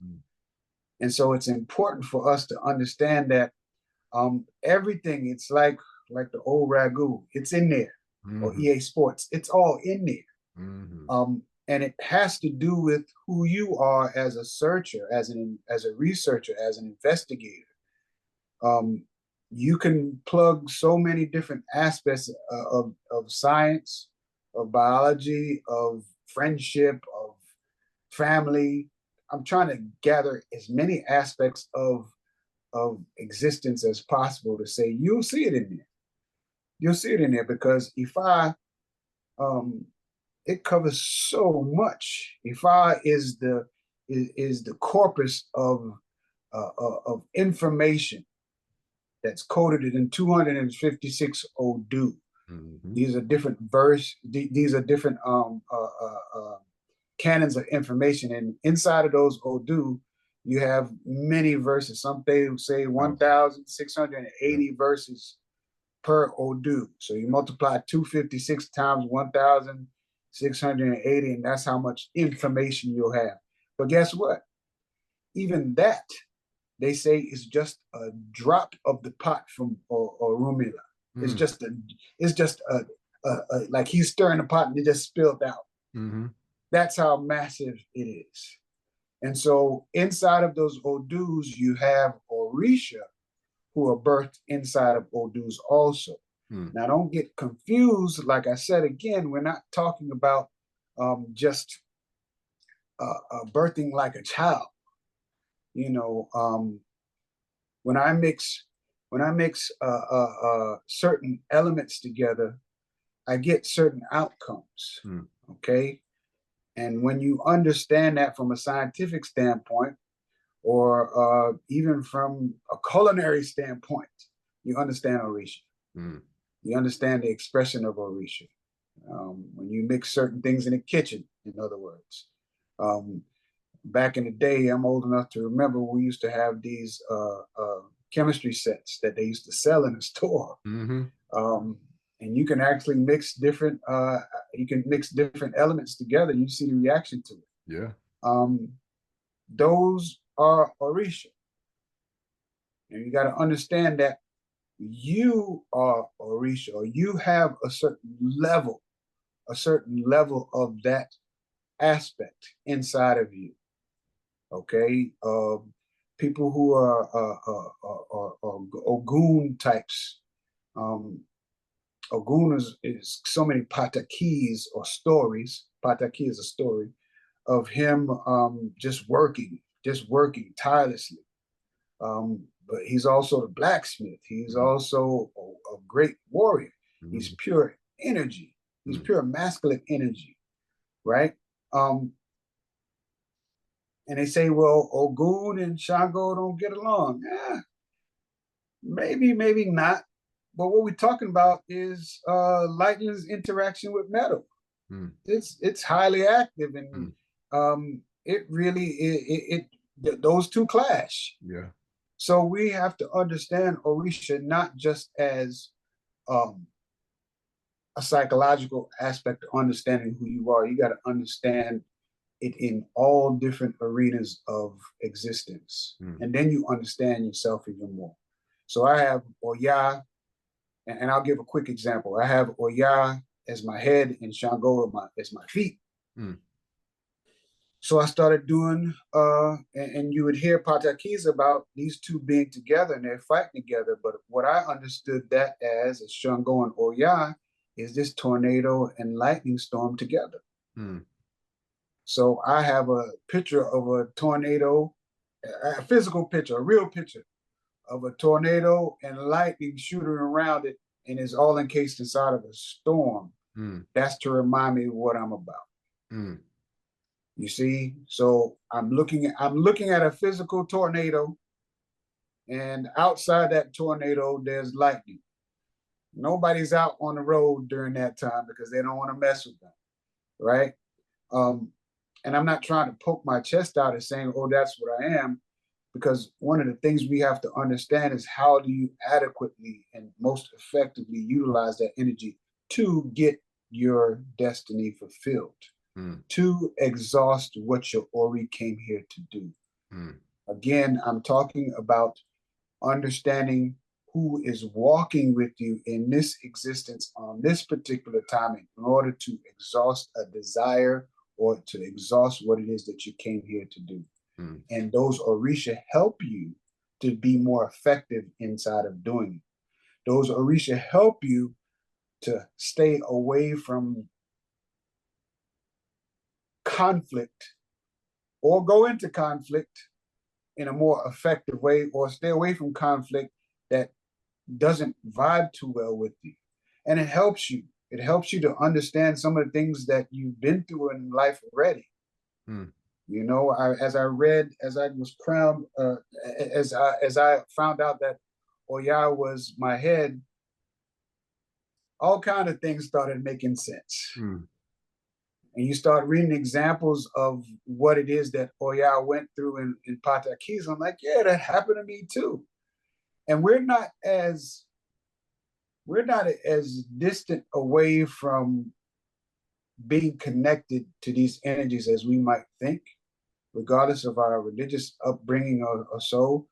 And so it's important for us to understand that everything, it's like the old ragu, it's in there, or EA Sports, it's all in there. And it has to do with who you are as a searcher, as a researcher, as an investigator. You can plug so many different aspects of science, of biology, of friendship, of family. I'm trying to gather as many aspects of existence as possible to say you'll see it in there. You'll see it in there because Ifa, it covers so much. Ifa is the corpus of information that's coded in 256 Odu. These are different these are different canons of information, and inside of those Odu, you have many verses. Some they say 1,680 verses per Odu. So you multiply 256 times 1,680, and that's how much information you'll have. But guess what? Even that, they say, is just a drop of the pot from Orunmila. It's just a like he's stirring the pot and it just spilled out. That's how massive it is. And so inside of those Odus, you have Orisha, who are birthed inside of Odus also. Now, don't get confused. Like I said, again, we're not talking about just birthing like a child. You know, when I mix certain elements together, I get certain outcomes. Okay, and when you understand that from a scientific standpoint, or even from a culinary standpoint, you understand Orisha. You understand the expression of Orisha. When you mix certain things in the kitchen, in other words. Back in the day, I'm old enough to remember we used to have these chemistry sets that they used to sell in the store. And you can actually mix different elements together and you see the reaction to it. Those are Orisha. And you got to understand that you are Orisha, or you have a certain level of that aspect inside of you. Okay, people who are Ogun types. Ogun is so many patakis or stories. Pataki is a story of him just working tirelessly. But he's also the blacksmith. He's also a great warrior. He's pure energy. He's pure masculine energy, right? And they say, well, Ogun and Shango don't get along. Maybe not. But what we're talking about is lightning's interaction with metal. It's highly active, and it really those two clash. So we have to understand Orisha not just as a psychological aspect of understanding who you are. You got to understand it in all different arenas of existence. And then you understand yourself even more. So I have Oya, and I'll give a quick example. I have Oya as my head and Shango as my feet. So I started doing, and you would hear patakis about these two being together and they're fighting together. But what I understood that as Shango and Oya is this tornado and lightning storm together. So I have a picture of a tornado, a physical picture, a real picture of a tornado and lightning shooting around it, and it's all encased inside of a storm. That's to remind me of what I'm about. You see, so I'm looking at a physical tornado, and outside that tornado, there's lightning. Nobody's out on the road during that time because they don't want to mess with them, right? And I'm not trying to poke my chest out and saying, oh, that's what I am, because one of the things we have to understand is how do you adequately and most effectively utilize that energy to get your destiny fulfilled, to exhaust what your Ori came here to do. Again, I'm talking about understanding who is walking with you in this existence on this particular time in order to exhaust a desire or to exhaust what it is that you came here to do. And those Orisha help you to be more effective inside of doing it. Those Orisha help you to stay away from conflict or go into conflict in a more effective way, or stay away from conflict that doesn't vibe too well with you. And it helps you. It helps you to understand some of the things that you've been through in life already. You know, as I was crowned, as I found out that Oya was my head, all kind of things started making sense. And you start reading examples of what it is that Oya went through in Patakis. I'm like, yeah, that happened to me too. And we're not as distant away from being connected to these energies as we might think, regardless of our religious upbringing or so.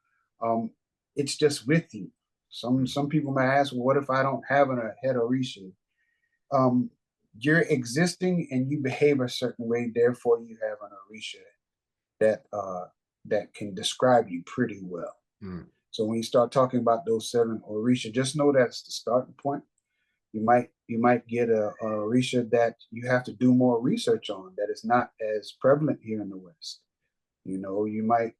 It's just with you. Some people may ask, well, what if I don't have a head Orisha? You're existing and you behave a certain way, therefore you have an Orisha that can describe you pretty well. So when you start talking about those 7 Orisha, just know that's the starting point. You might get a Orisha that you have to do more research on, that is not as prevalent here in the West. You know, you might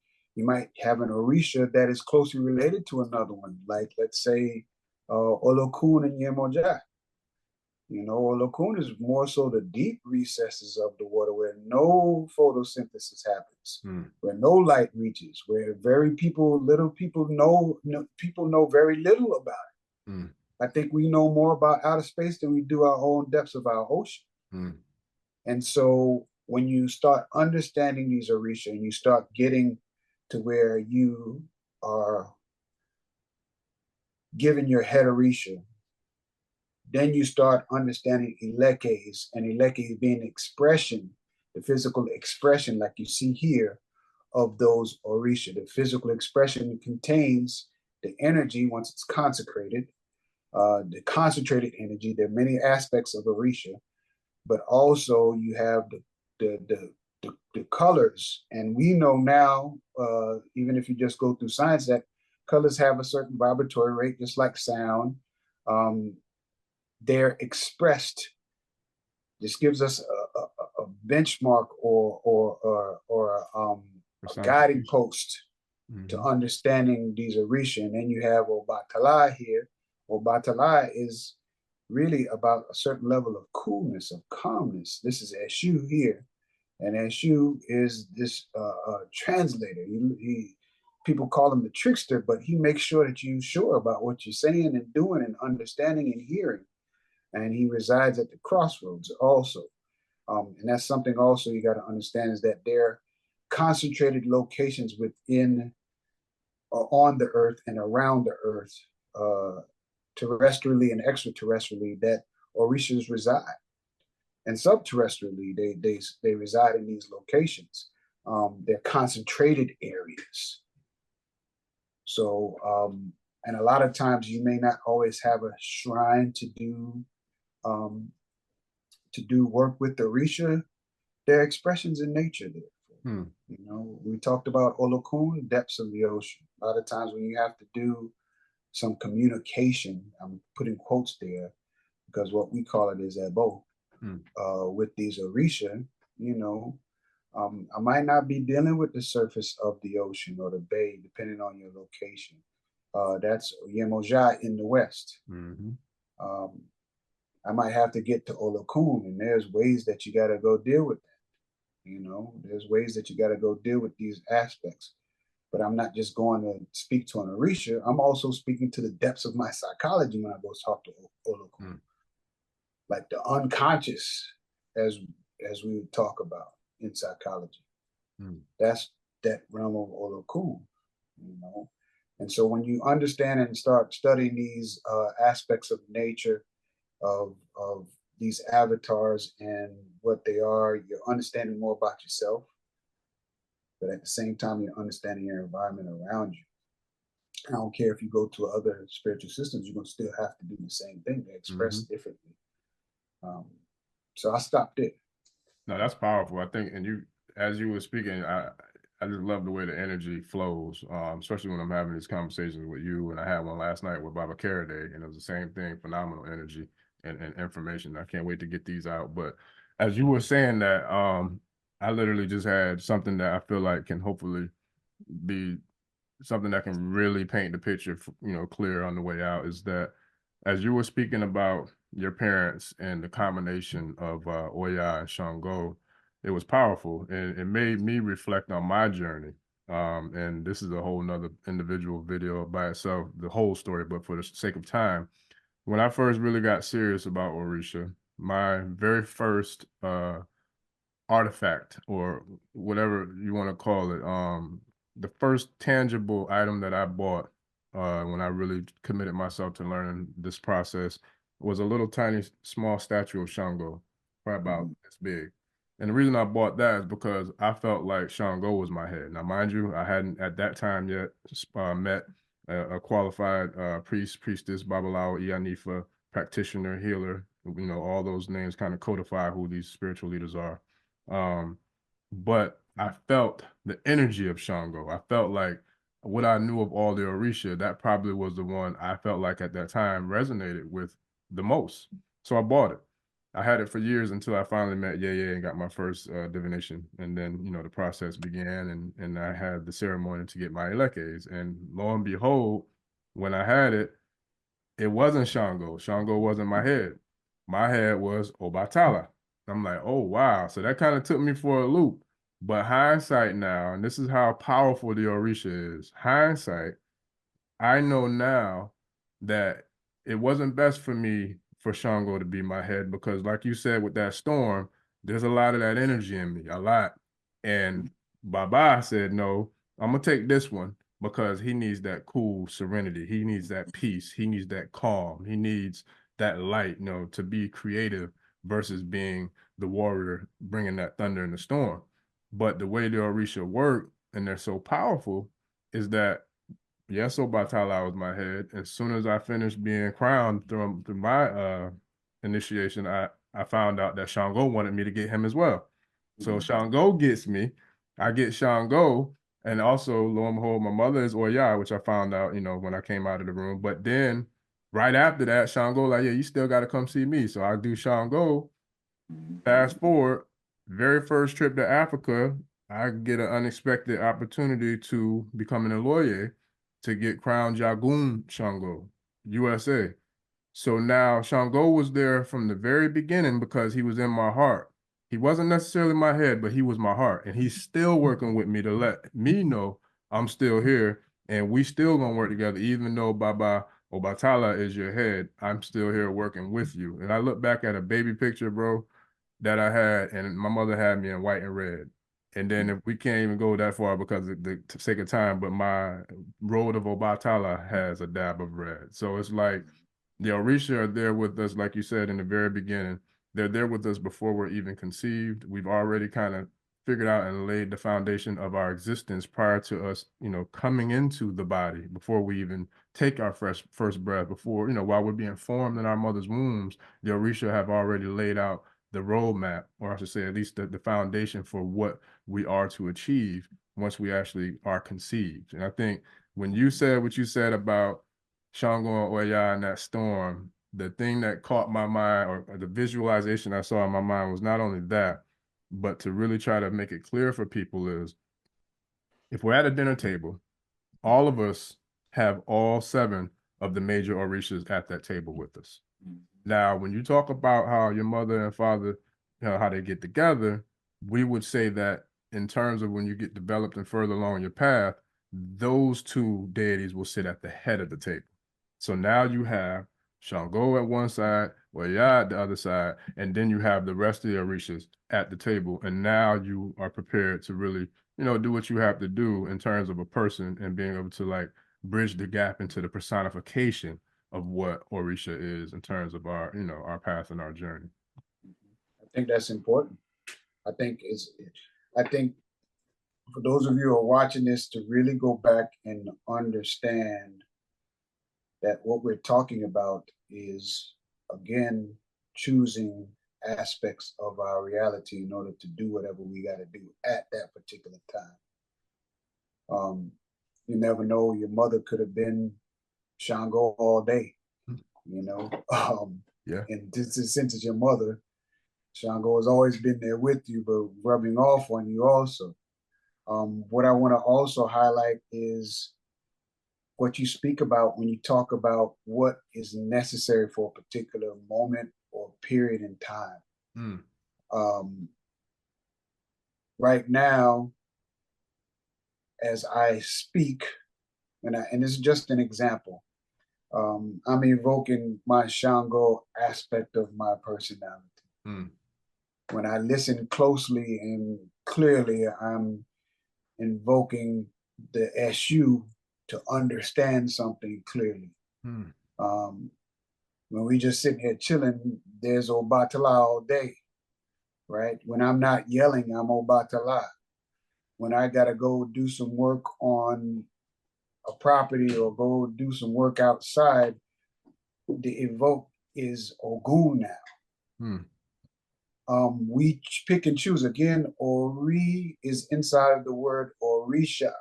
have an Orisha that is closely related to another one, like let's say Olokun and Yemoja. You know, Olokun is more so the deep recesses of the water where no photosynthesis happens, where no light reaches, where little people know very little about it. I think we know more about outer space than we do our own depths of our ocean. And so when you start understanding these Orisha and you start getting to where you are given your head Orisha, then you start understanding Elekes, and Elekes being the expression, the physical expression, like you see here, of those Orisha. The physical expression contains the energy once it's consecrated, the concentrated energy. There are many aspects of Orisha, but also you have the colors. And we know now, even if you just go through science, that colors have a certain vibratory rate, just like sound. They're expressed. This gives us a benchmark or a guiding post to understanding these Orisha. And then you have Obatala here. Obatala is really about a certain level of coolness, of calmness. This is Eshu here. And Eshu is this translator. People call him the trickster, but he makes sure that you're sure about what you're saying and doing and understanding and hearing. And he resides at the crossroads also. And that's something also you got to understand, is that they're concentrated locations within on the earth and around the earth, terrestrially and extraterrestrially, that Orishas reside. And subterrestrially, they reside in these locations. They're concentrated areas. So, and a lot of times you may not always have a shrine um, to do work with the Orisha. There are expressions in nature there. You know, we talked about Olokun, depths of the ocean. A lot of times when you have to do some communication, I'm putting quotes there because what we call it is Ebo, with these Orisha, you know, I might not be dealing with the surface of the ocean or the bay, depending on your location. That's Yemoja in the west. I might have to get to Olokun, and there's ways that you got to go deal with that. You know, there's ways that you got to go deal with these aspects. But I'm not just going to speak to an Orisha. I'm also speaking to the depths of my psychology when I go talk to Olokun, like the unconscious, as we would talk about in psychology. That's that realm of Olokun, you know. And so when you understand and start studying these aspects of nature, of these avatars and what they are, you're understanding more about yourself. But at the same time, you're understanding your environment around you. I don't care if you go to other spiritual systems, you're going to still have to do the same thing. They express differently. So I stopped it. No, that's powerful. I think, and you, as you were speaking, I just love the way the energy flows, especially when I'm having these conversations with you. And I had one last night with Baba Karaday, and it was the same thing, phenomenal energy and information. I can't wait to get these out. But as you were saying that, I literally just had something that I feel like can hopefully be something that can really paint the picture, you know, clear on the way out. Is that as you were speaking about your parents and the combination of Oya and Shango, it was powerful, and it made me reflect on my journey. And this is a whole nother individual video by itself, the whole story, but for the sake of time, when I first really got serious about Orisha, my very first artifact, or whatever you want to call it, the first tangible item that I bought when I really committed myself to learning this process was a little tiny small statue of Shango, probably about this big. And the reason I bought that is because I felt like Shango was my head. Now, mind you, I hadn't at that time yet met a qualified priest, priestess, Babalawo, Iyanifa, practitioner, healer. You know, all those names kind of codify who these spiritual leaders are. But I felt the energy of Shango. I felt like what I knew of all the Orisha, that probably was the one I felt like at that time resonated with the most. So I bought it. I had it for years until I finally met Yeye and got my first divination. And then, you know, the process began, and I had the ceremony to get my elekes. And lo and behold, when I had it, it wasn't Shango. Shango wasn't my head. My head was Obatala. I'm like, oh, wow. So that kind of took me for a loop. But hindsight now, and this is how powerful the Orisha is. Hindsight, I know now that it wasn't best for me for Shango to be my head because, like you said, with that storm, there's a lot of that energy in me, a lot. And Baba said, no, I'm going to take this one because he needs that cool serenity. He needs that peace. He needs that calm. He needs that light, you know, to be creative versus being the warrior, bringing that thunder in the storm. But the way the Orisha work, and they're so powerful, is that yes, Obatala was my head. As soon as I finished being crowned through my initiation, I found out that Shango wanted me to get him as well. So Shango gets me, I get Shango, and also lo and behold, my mother is Oya, which I found out, you know, when I came out of the room. But then right after that, Shango like, yeah, you still got to come see me. So I do Shango. Fast forward, very first trip to Africa, I get an unexpected opportunity to become an lawyer to get crowned Jagun Shango, USA. So now Shango was there from the very beginning because he was in my heart. He wasn't necessarily my head, but he was my heart. And he's still working with me to let me know I'm still here and we still gonna work together, even though Baba Obatala is your head, I'm still here working with you. And I look back at a baby picture, bro, that I had, and my mother had me in white and red. And then if we can't even go that far because of the sake of time, but my road of Obatala has a dab of red. So it's like the Orisha are there with us, like you said in the very beginning. They're there with us before we're even conceived. We've already kind of figured out and laid the foundation of our existence prior to us, coming into the body, before we even take our first breath, before, while we're being formed in our mother's wombs, the Orisha have already laid out the roadmap, or I should say, at least the foundation for what we are to achieve once we actually are conceived. And I think when you said what you said about Shango and Oya and that storm, the thing that caught my mind, or the visualization I saw in my mind, was not only that, but to really try to make it clear for people is, if we're at a dinner table, all of us have all 7 of the major Orishas at that table with us. Now, when you talk about how your mother and father, how they get together, we would say that in terms of when you get developed and further along your path, those 2 deities will sit at the head of the table. So now you have Shango at one side, Oya at the other side, and then you have the rest of the Orishas at the table. And now you are prepared to really, do what you have to do in terms of a person and being able to like bridge the gap into the personification of what Orisha is in terms of our, our path and our journey. I think that's important. I think for those of you who are watching this, to really go back and understand that what we're talking about is, again, choosing aspects of our reality in order to do whatever we got to do at that particular time. You never know, your mother could have been Shango all day, Yeah. And since it's your mother, Shango has always been there with you, but rubbing off on you also. What I want to also highlight is what you speak about when you talk about what is necessary for a particular moment or period in time. Right now, as I speak, and this is just an example, I'm evoking my Shango aspect of my personality. When I listen closely and clearly, I'm invoking the SU to understand something clearly. When we just sitting here chilling, there's Obatala all day, right? When I'm not yelling, I'm Obatala. When I gotta go do some work on a property or go do some work outside, the evoke is Ogun now. We pick and choose. Again, Ori is inside of the word Orisha.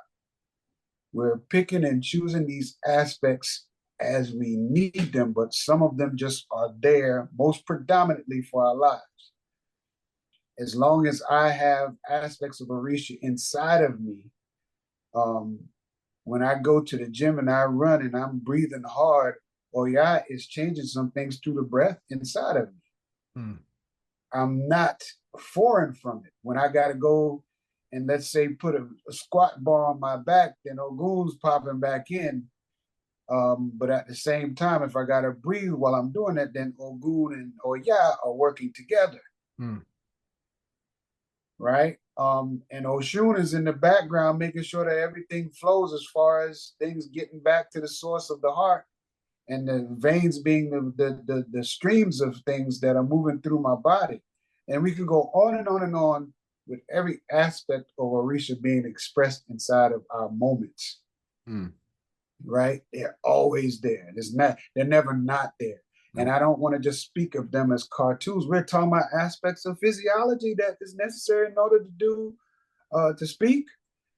We're picking and choosing these aspects as we need them, but some of them just are there most predominantly for our lives. As long as I have aspects of Orisha inside of me, when I go to the gym and I run and I'm breathing hard, Oya is changing some things through the breath inside of me. I'm not foreign from it. When I got to go and let's say put a squat bar on my back, then Ogun's popping back in. But at the same time, if I got to breathe while I'm doing it, then Ogun and Oya are working together. Right? And Oshun is in the background, making sure that everything flows as far as things getting back to the source of the heart, and the veins being the streams of things that are moving through my body. And we can go on and on and on with every aspect of Orisha being expressed inside of our moments. Right? They're always there. They're never not there. And I don't want to just speak of them as cartoons. We're talking about aspects of physiology that is necessary in order to do, to speak,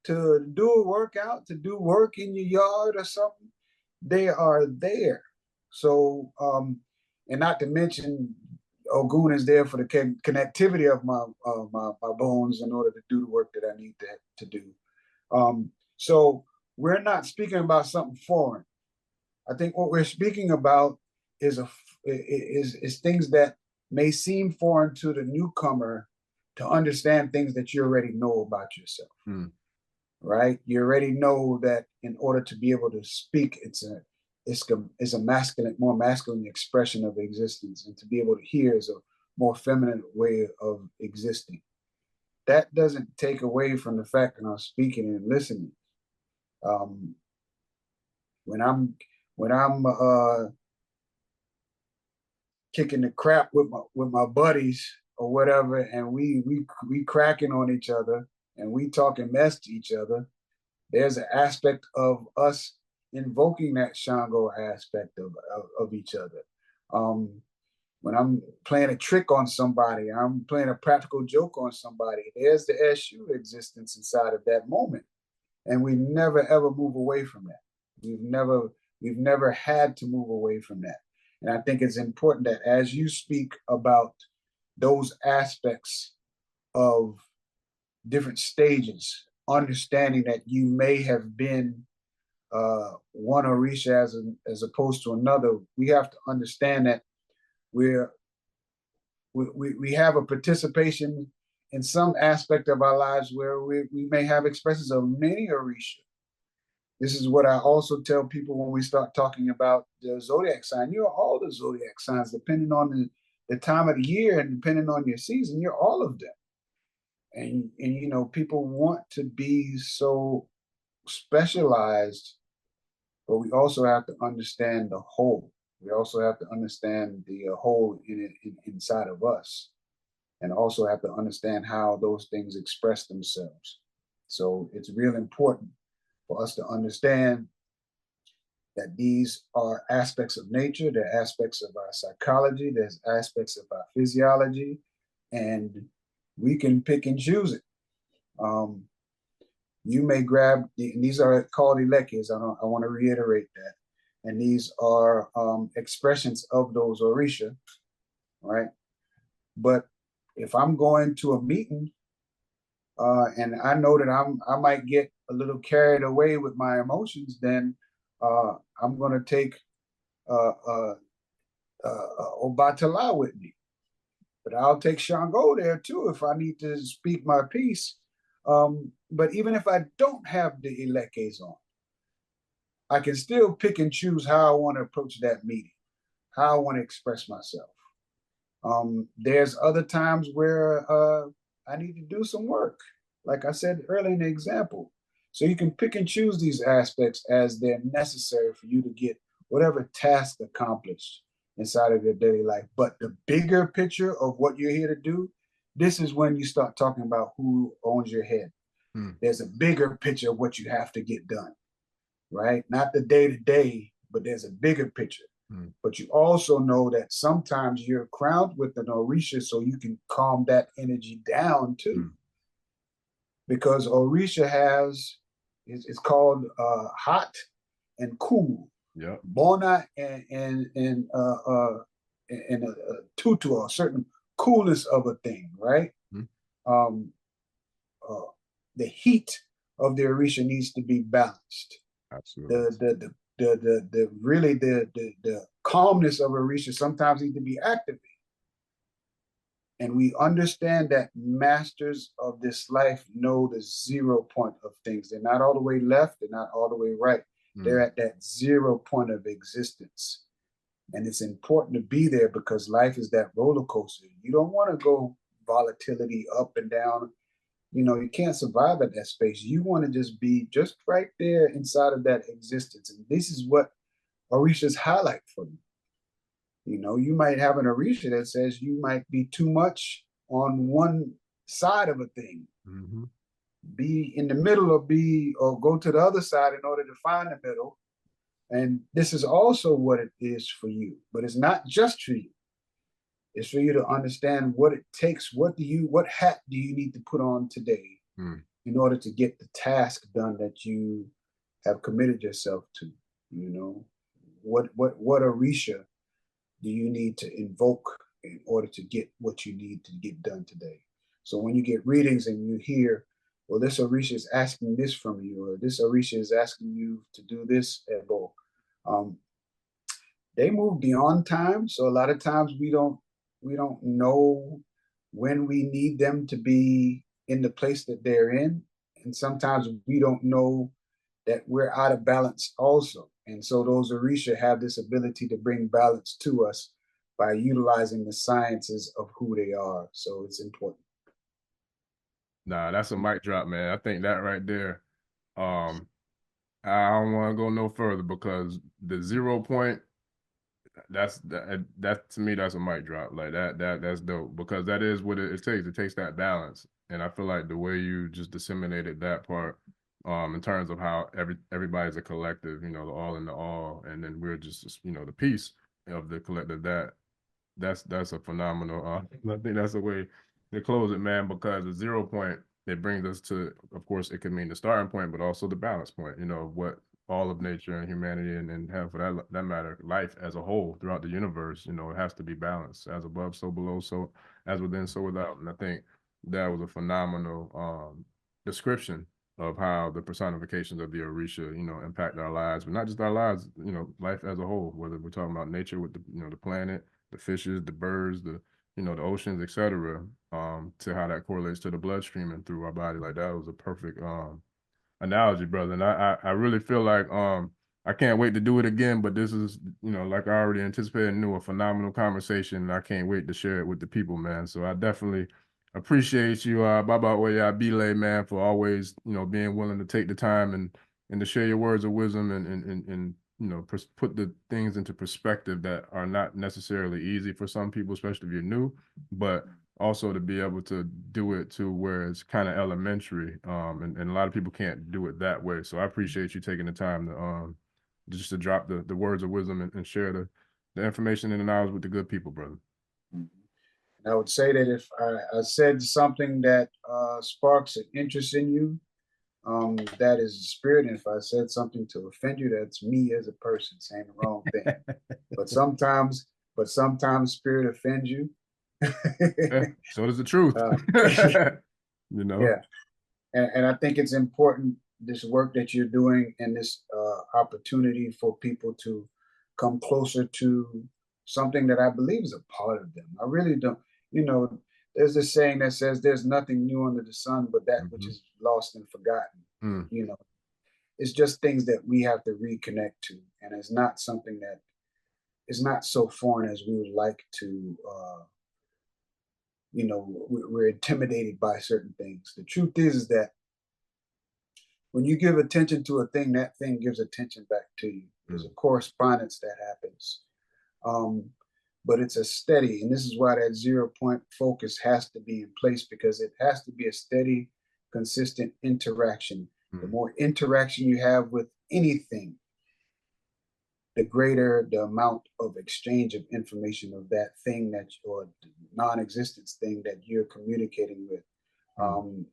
to do a workout, to do work in your yard or something. They are there. So, and not to mention, Ogun is there for the connectivity of my bones in order to do the work that I need to do. So we're not speaking about something foreign. I think what we're speaking about is things that may seem foreign to the newcomer to understand things that you already know about yourself. Right? You already know that in order to be able to speak, it's a more masculine expression of existence, and to be able to hear is a more feminine way of existing. that doesn't take away from the fact that I'm speaking and listening. When I'm kicking the crap with my buddies or whatever, and we cracking on each other and we talking mess to each other, there's an aspect of us invoking that Shango aspect of each other. When I'm playing a trick on somebody, I'm playing a practical joke on somebody, there's the SU existence inside of that moment. And we never ever move away from that. We've never had to move away from that. And I think it's important that as you speak about those aspects of different stages, understanding that you may have been one Orisha as opposed to another, we have to understand that we have a participation in some aspect of our lives where we may have expressions of many Orisha. This is what I also tell people when we start talking about the zodiac sign. You're all the zodiac signs, depending on the time of the year and depending on your season, you're all of them. And you know, people want to be so specialized, but we also have to understand the whole. We also have to understand the whole inside of us, and also have to understand how those things express themselves. So it's real important for us to understand that these are aspects of nature, they're aspects of our psychology, there's aspects of our physiology, and we can pick and choose it. You may grab, these are called elekes, I want to reiterate that. And these are expressions of those Orisha, right? But if I'm going to a meeting and I know that I might get a little carried away with my emotions, then I'm going to take Obatala with me. But I'll take Shango there too if I need to speak my piece. But even if I don't have the elekes on, I can still pick and choose how I want to approach that meeting, how I want to express myself. There's other times where I need to do some work, like I said earlier in the example. So you can pick and choose these aspects as they're necessary for you to get whatever task accomplished inside of your daily life. But the bigger picture of what you're here to do, this is when you start talking about who owns your head. There's a bigger picture of what you have to get done, right? Not the day to day, but there's a bigger picture. But you also know that sometimes you're crowned with an Orisha so you can calm that energy down too. Because Orisha has, it's called hot and cool. Yeah. Bona and a tutu, a certain coolness of a thing, right? The heat of the Orisha needs to be balanced. Absolutely. The calmness of Orisha sometimes need to be activated. And we understand that masters of this life know the 0 point of things. They're not all the way left, they're not all the way right. They're at that 0 point of existence. And it's important to be there because life is that roller coaster. You don't want to go volatility up and down. You know, you can't survive at that space. You want to just be just right there inside of that existence. And this is what Orishas highlight for you. You know, you might have an Orisha that says you might be too much on one side of a thing. Be in the middle or go to the other side in order to find the middle. And this is also what it is for you, but it's not just for you. It's for you to understand what it takes. What hat do you need to put on today in order to get the task done that you have committed yourself to? You know, what Orisha do you need to invoke in order to get what you need to get done today? So when you get readings and you hear, well, this Orisha is asking this from you, or this Orisha is asking you to do this, Ebo, they move beyond time. So a lot of times we don't know when we need them to be in the place that they're in. And sometimes we don't know that we're out of balance also. And so those Orisha have this ability to bring balance to us by utilizing the sciences of who they are. So it's important. Nah, that's a mic drop, man. I think that right there. Um, I don't want to go no further because the 0 point, that to me, that's a mic drop. Like that's dope because that is what it takes. It takes that balance. And I feel like the way you just disseminated that part, in terms of how everybody's a collective, you know, the all in the all, and then we're just, you know, the piece of the collective, that's a phenomenal. I think that's a way to close it, man. Because the 0 point, it brings us to, of course, it could mean the starting point, but also the balance point. You know what all of nature and humanity and have for that matter, life as a whole throughout the universe. You know, it has to be balanced, as above, so below, so as within, so without. And I think that was a phenomenal description of how the personifications of the Orisha, you know, impact our lives, but not just our lives, you know, life as a whole, whether we're talking about nature with the, you know, the planet, the fishes, the birds, the, you know, the oceans, etc. To how that correlates to the bloodstream and through our body. Like that was a perfect analogy, brother. And I really feel like I can't wait to do it again. But this is, you know, like I already anticipated and knew, a phenomenal conversation. And I can't wait to share it with the people, man. So I definitely appreciate you, Baba Oya Bile, man, for always, you know, being willing to take the time and to share your words of wisdom and you know, put the things into perspective that are not necessarily easy for some people, especially if you're new, but also to be able to do it to where it's kind of elementary. And a lot of people can't do it that way. So I appreciate you taking the time to just to drop the words of wisdom and share the information and the knowledge with the good people, brother. And I would say that if I said something that sparks an interest in you, that is the spirit. And if I said something to offend you, that's me as a person saying the wrong thing. But sometimes spirit offends you. Yeah, so does the truth. uh, You know? yeah, and I think it's important, this work that you're doing and this opportunity for people to come closer to something that I believe is a part of them. I really don't, you know, there's this saying that says there's nothing new under the sun but that which Mhm. is lost and forgotten. Mm. You know, it's just things that we have to reconnect to, and it's not something that is not so foreign as we would like to. You know, we're intimidated by certain things. The truth is that when you give attention to a thing, that thing gives attention back to you. There's a correspondence that happens. Um, but it's a steady, and this is why that 0 point focus has to be in place, because it has to be a steady, consistent interaction. The more interaction you have with anything, the greater the amount of exchange of information of that thing that, or non-existence thing that you're communicating with. Um,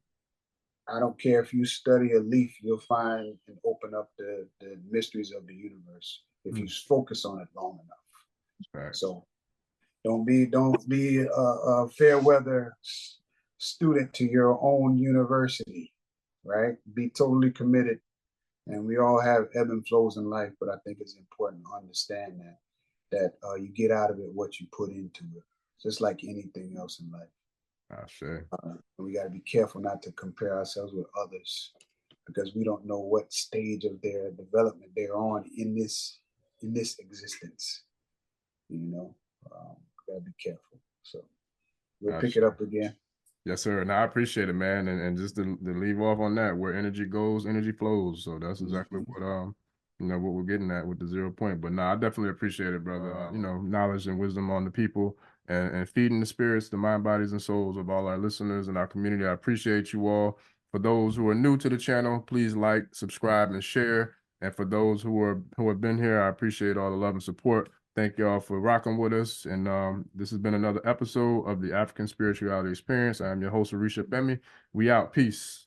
I don't care if you study a leaf, you'll find and open up the mysteries of the universe if you focus on it long enough. Right. So don't be a fair weather student to your own university, right? Be totally committed. And we all have ebb and flows in life, but I think it's important to understand that you get out of it what you put into it, just like anything else in life. Sure. We got to be careful not to compare ourselves with others, because we don't know what stage of their development they're on in this existence. You know, gotta be careful. So we'll pick it Sure. up again. Yes, sir. And I appreciate it, man. And just to leave off on that, where energy goes, energy flows. So that's exactly what you know, what we're getting at with the 0 point. But no, I definitely appreciate it, brother. You know, knowledge and wisdom on the people and feeding the spirits, the mind, bodies, and souls of all our listeners and our community. I appreciate you all. For those who are new to the channel, please like, subscribe, and share. And for those who have been here, I appreciate all the love and support. Thank y'all for rocking with us. And this has been another episode of the African Spirituality Experience. I'm your host, Orisha Gbemi. We out. Peace.